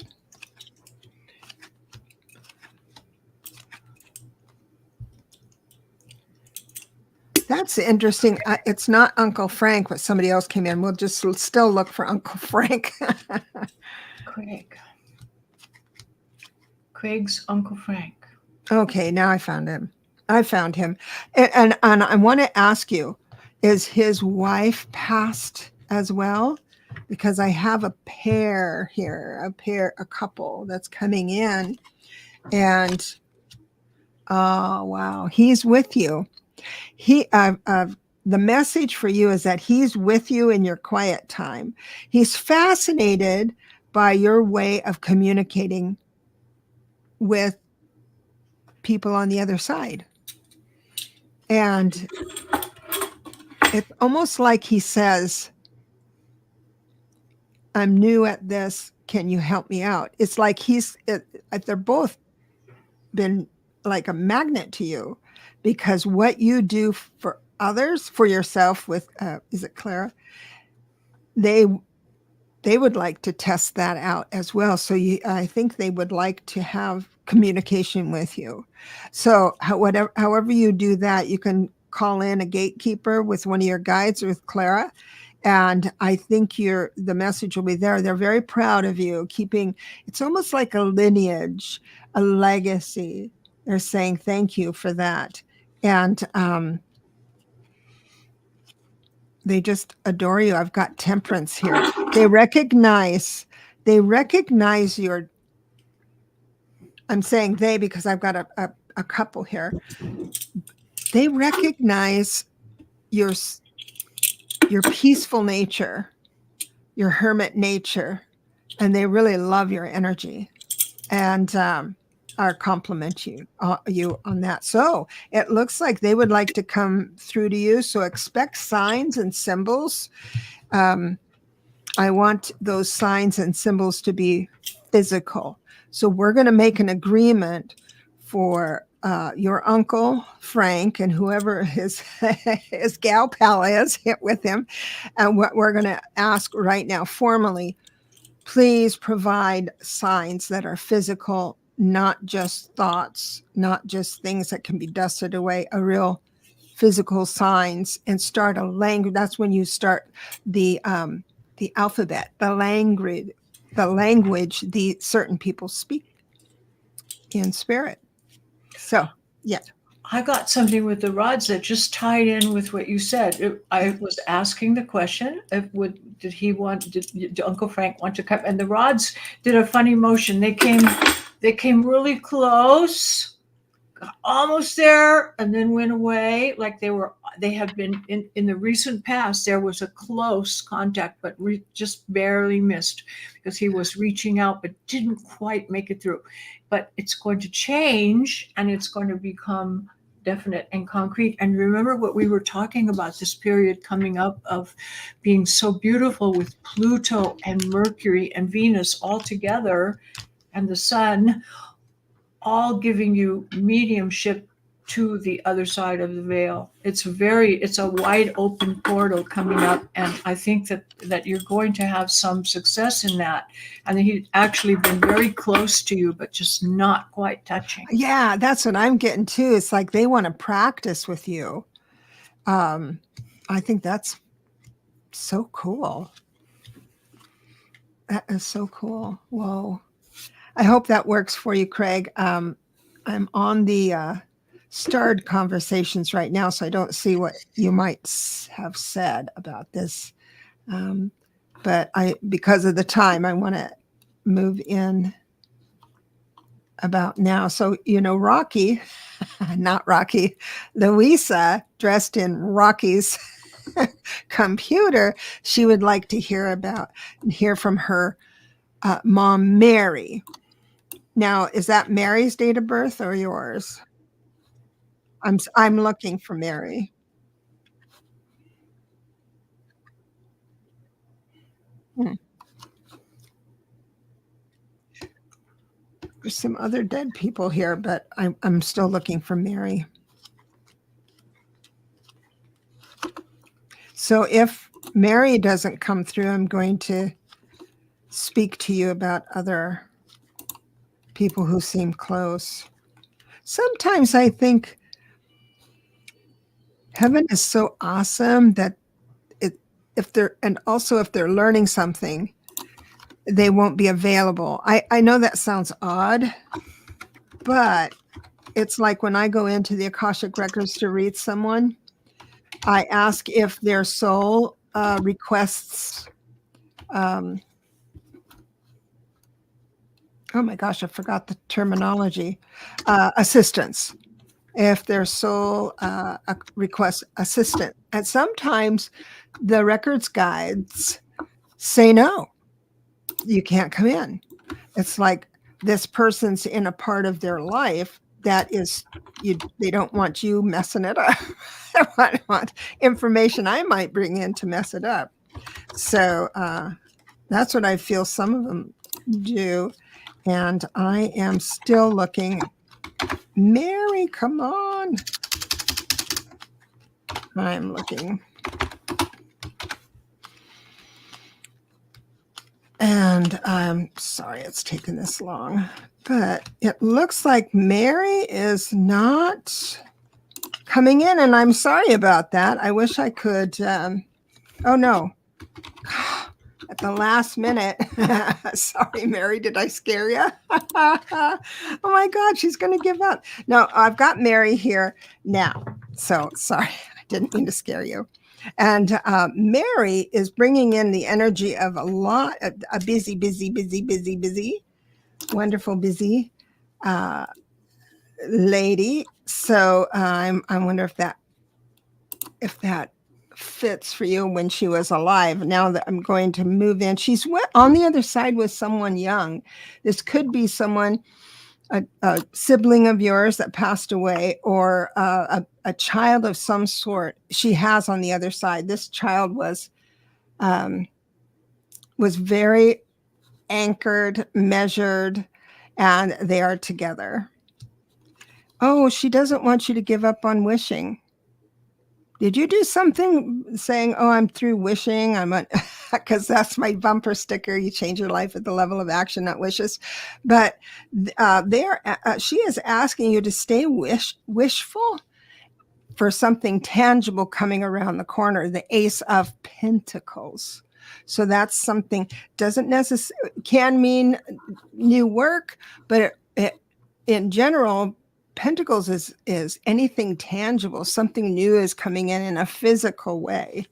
That's interesting. It's not Uncle Frank, but somebody else came in. We'll just still look for Uncle Frank. Craig's Uncle Frank. Okay, now I found him. And I want to ask you, is his wife passed as well? Because I have a pair here, a couple that's coming in. And oh, wow, he's with you. The message for you is that he's with you in your quiet time. He's fascinated by your way of communicating with people on the other side. And it's almost like he says, I'm new at this. Can you help me out? It's like they're both been like a magnet to you, because what you do for others, for yourself with, is it Clara? They would like to test that out as well. So I think they would like to have communication with you. So however you do that, you can call in a gatekeeper with one of your guides or with Clara. And I think the message will be there. They're very proud of you, it's almost like a lineage, a legacy. They're saying thank you for that. And they just adore you. I've got Temperance here. They recognize your, I'm saying they because I've got a couple here. They recognize your peaceful nature, your hermit nature, and they really love your energy and are compliment you on that. So it looks like they would like to come through to you. So expect signs and symbols. I want those signs and symbols to be physical. So we're going to make an agreement for your Uncle Frank and whoever his gal pal is with him. And what we're going to ask right now formally, please provide signs that are physical, not just thoughts, not just things that can be dusted away, a real physical signs, and start a language. That's when you start the alphabet, the language, the language the certain people speak in spirit. So, yeah. I got something with the rods that just tied in with what you said. I was asking the question, did Uncle Frank want to come? And the rods did a funny motion. They came really close, almost there, and then went away. Like they have been in the recent past. There was a close contact, but just barely missed because he was reaching out, but didn't quite make it through. But it's going to change, and it's going to become definite and concrete. And remember what we were talking about, this period coming up of being so beautiful with Pluto and Mercury and Venus all together, and the sun all giving you mediumship to the other side of the veil. It's a wide open portal coming up, and I think that you're going to have some success in that. And he's actually been very close to you, but just not quite touching. Yeah, that's what I'm getting too. It's like they want to practice with you. I think that's so cool. That is so cool. Whoa. I hope that works for you, Craig. I'm on the starred conversations right now, so I don't see what you might have said about this. But because of the time, I want to move in about now. So, Rocky, not Rocky, Louisa, dressed in Rocky's computer, she would like to hear from her mom, Mary. Now, is that Mary's date of birth or yours? I'm looking for Mary. Hmm. There's some other dead people here, but I'm still looking for Mary. So if Mary doesn't come through, I'm going to speak to you about other people who seem close. Sometimes I think heaven is so awesome that if they're learning something, they won't be available. I know that sounds odd, but it's like when I go into the Akashic Records to read someone, I ask if their soul requests. Oh my gosh, I forgot the terminology. Assistance. If their soul requests assistance. And sometimes the records guides say no, you can't come in. It's like this person's in a part of their life that is, they don't want you messing it up. They want information I might bring in to mess it up. So that's what I feel some of them do. And I am still looking. Mary, come on. I'm looking. And I'm sorry it's taken this long, but it looks like Mary is not coming in, and I'm sorry about that. I wish I could. Oh, no. At the last minute. Sorry, Mary, did I scare you? Oh my God, she's going to give up. No, I've got Mary here now. So sorry, I didn't mean to scare you. And Mary is bringing in the energy of a busy, wonderful, busy lady. So I wonder if that fits for you when she was alive. Now that I'm going to move in, she's on the other side with someone young. This could be someone, a sibling of yours that passed away, or a child of some sort she has on the other side. This child was very anchored, measured, and they are together. Oh, she doesn't want you to give up on wishing. Did you do something saying, oh, I'm through wishing? Because that's my bumper sticker. You change your life at the level of action, not wishes. But she is asking you to stay wishful for something tangible coming around the corner, the Ace of Pentacles. So that's something, doesn't necessarily, can mean new work, but in general, Pentacles is anything tangible. Something new is coming in a physical way.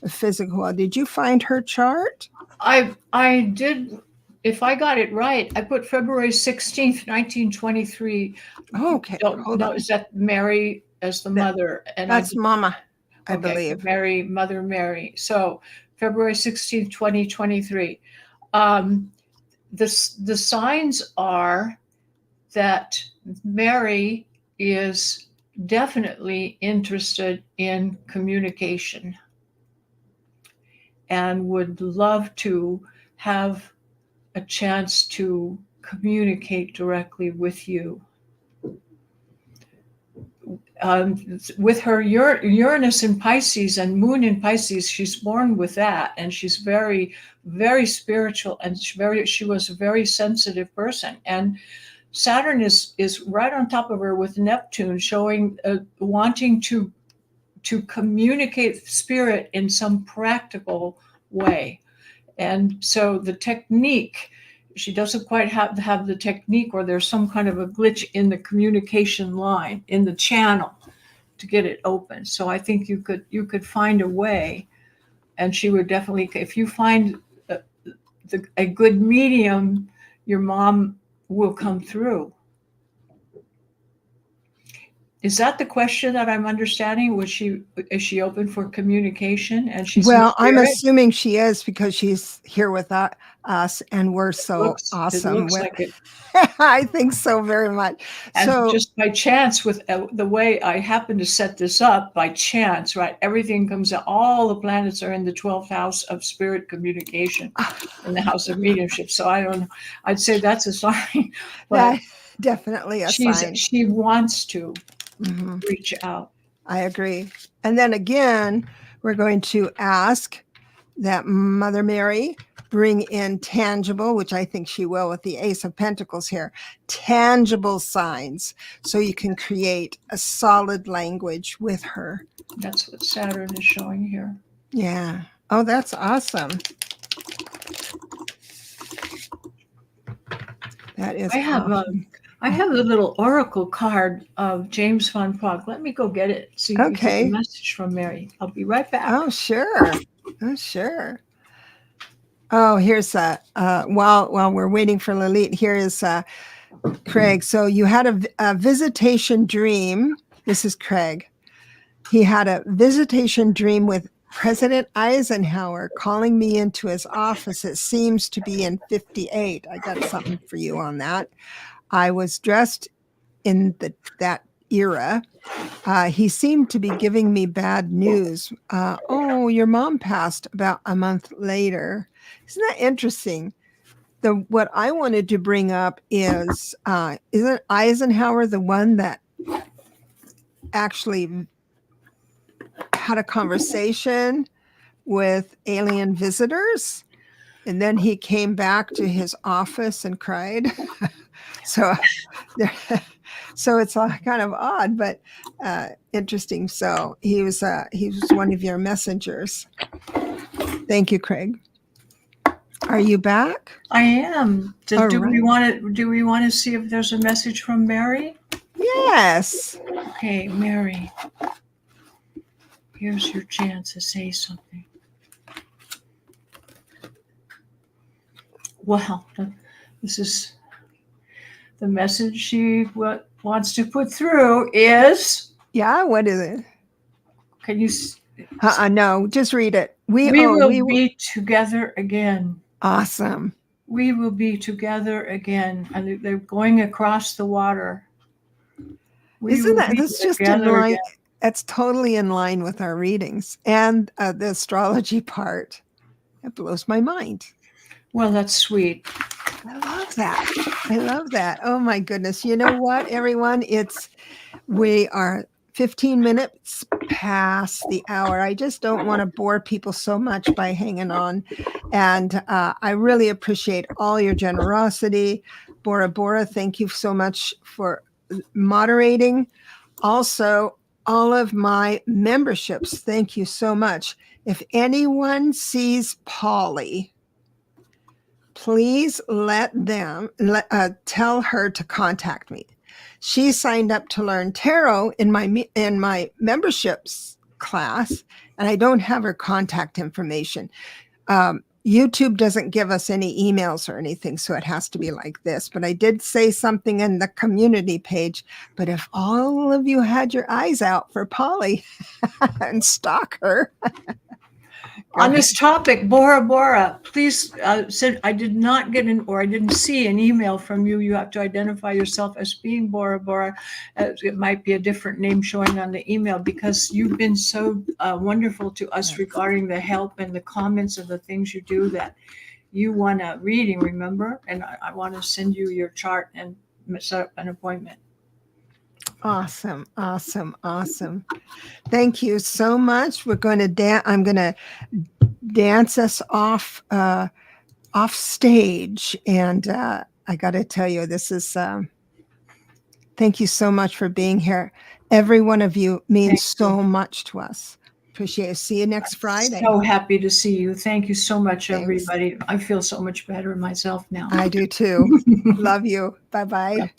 A physical. Did you find her chart? I did. If I got it right, I put February 16th, 1923. Okay, hold on. Is that Mary as the mother? And that's Mama, I okay, believe. Mary, Mother Mary. So February 16th, 2023. The signs are that Mary is definitely interested in communication and would love to have a chance to communicate directly with you. With her Uranus in Pisces and Moon in Pisces, she's born with that, and she's very, very spiritual, and she was a very sensitive person. And Saturn is right on top of her with Neptune, showing wanting to communicate spirit in some practical way. And so the technique, she doesn't quite have the technique, or there's some kind of a glitch in the communication line, in the channel to get it open. So I think you could find a way, and she would definitely, if you find a good medium, your mom will come through. Is that the question that I'm understanding? Is she open for communication? And she's I'm assuming she is, because she's here with us, and we're so awesome. It looks like it. I think so very much. And so just by chance, with the way I happen to set this up, by chance, right? Everything comes out. All the planets are in the 12th house of spirit communication, in the house of mediumship. So I don't know. I'd say that's a sign. But definitely a sign. She wants to reach out. I agree. And then again, we're going to ask that Mother Mary bring in tangible, which I think she will with the Ace of Pentacles here, tangible signs, so you can create a solid language with her. That's what Saturn is showing here. Yeah. Oh, that's awesome. That is awesome. I have a little oracle card of James Van Praagh. Let me go get it. See if we get a message from Mary. I'll be right back. Oh, sure. Oh, sure. Oh, here's while we're waiting for Lalit, here is Craig. So you had a visitation dream. This is Craig. He had a visitation dream with President Eisenhower calling me into his office. It seems to be in 58. I got something for you on that. I was dressed in that era. He seemed to be giving me bad news. Oh, your mom passed about a month later. Isn't that interesting? What I wanted to bring up is, isn't Eisenhower the one that actually had a conversation with alien visitors? And then he came back to his office and cried. So it's kind of odd, but interesting. So he was one of your messengers. Thank you, Craig. Are you back? I am. Do we want to see if there's a message from Mary? Yes. Okay, Mary. Here's your chance to say something. Well, this is the message she wants to put through is... Yeah, what is it? Can you... no, just read it. We will be together again. Awesome. We will be together again. And they're going across the water. Isn't that, that's just in line? Again. That's totally in line with our readings and the astrology part. It blows my mind. Well, that's sweet. I love that. I love that. Oh my goodness. You know what, everyone? We are 15 minutes past the hour. I just don't want to bore people so much by hanging on. And I really appreciate all your generosity. Bora Bora, thank you so much for moderating. Also, all of my memberships. Thank you so much. If anyone sees Polly, please tell her to contact me. She signed up to learn tarot in my memberships class, and I don't have her contact information. YouTube doesn't give us any emails or anything, so it has to be like this. But I did say something in the community page. But if all of you had your eyes out for Polly and stalk her. On this topic, Bora Bora, please, said I did not get I didn't see an email from you. You have to identify yourself as being Bora Bora. It might be a different name showing on the email, because you've been so wonderful to us regarding the help and the comments of the things you do, that you want a reading, remember? And I want to send you your chart and set up an appointment. Awesome, awesome, awesome. Thank you so much. We're going to I'm going to dance us off stage, and I got to tell you, this is thank you so much for being here. Every one of you means so much to us. Appreciate it. See you next Friday. So happy to see you. Thank you so much, everybody. I feel so much better myself now. I do too. Love you. Bye-bye. Yep.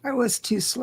I was too slow.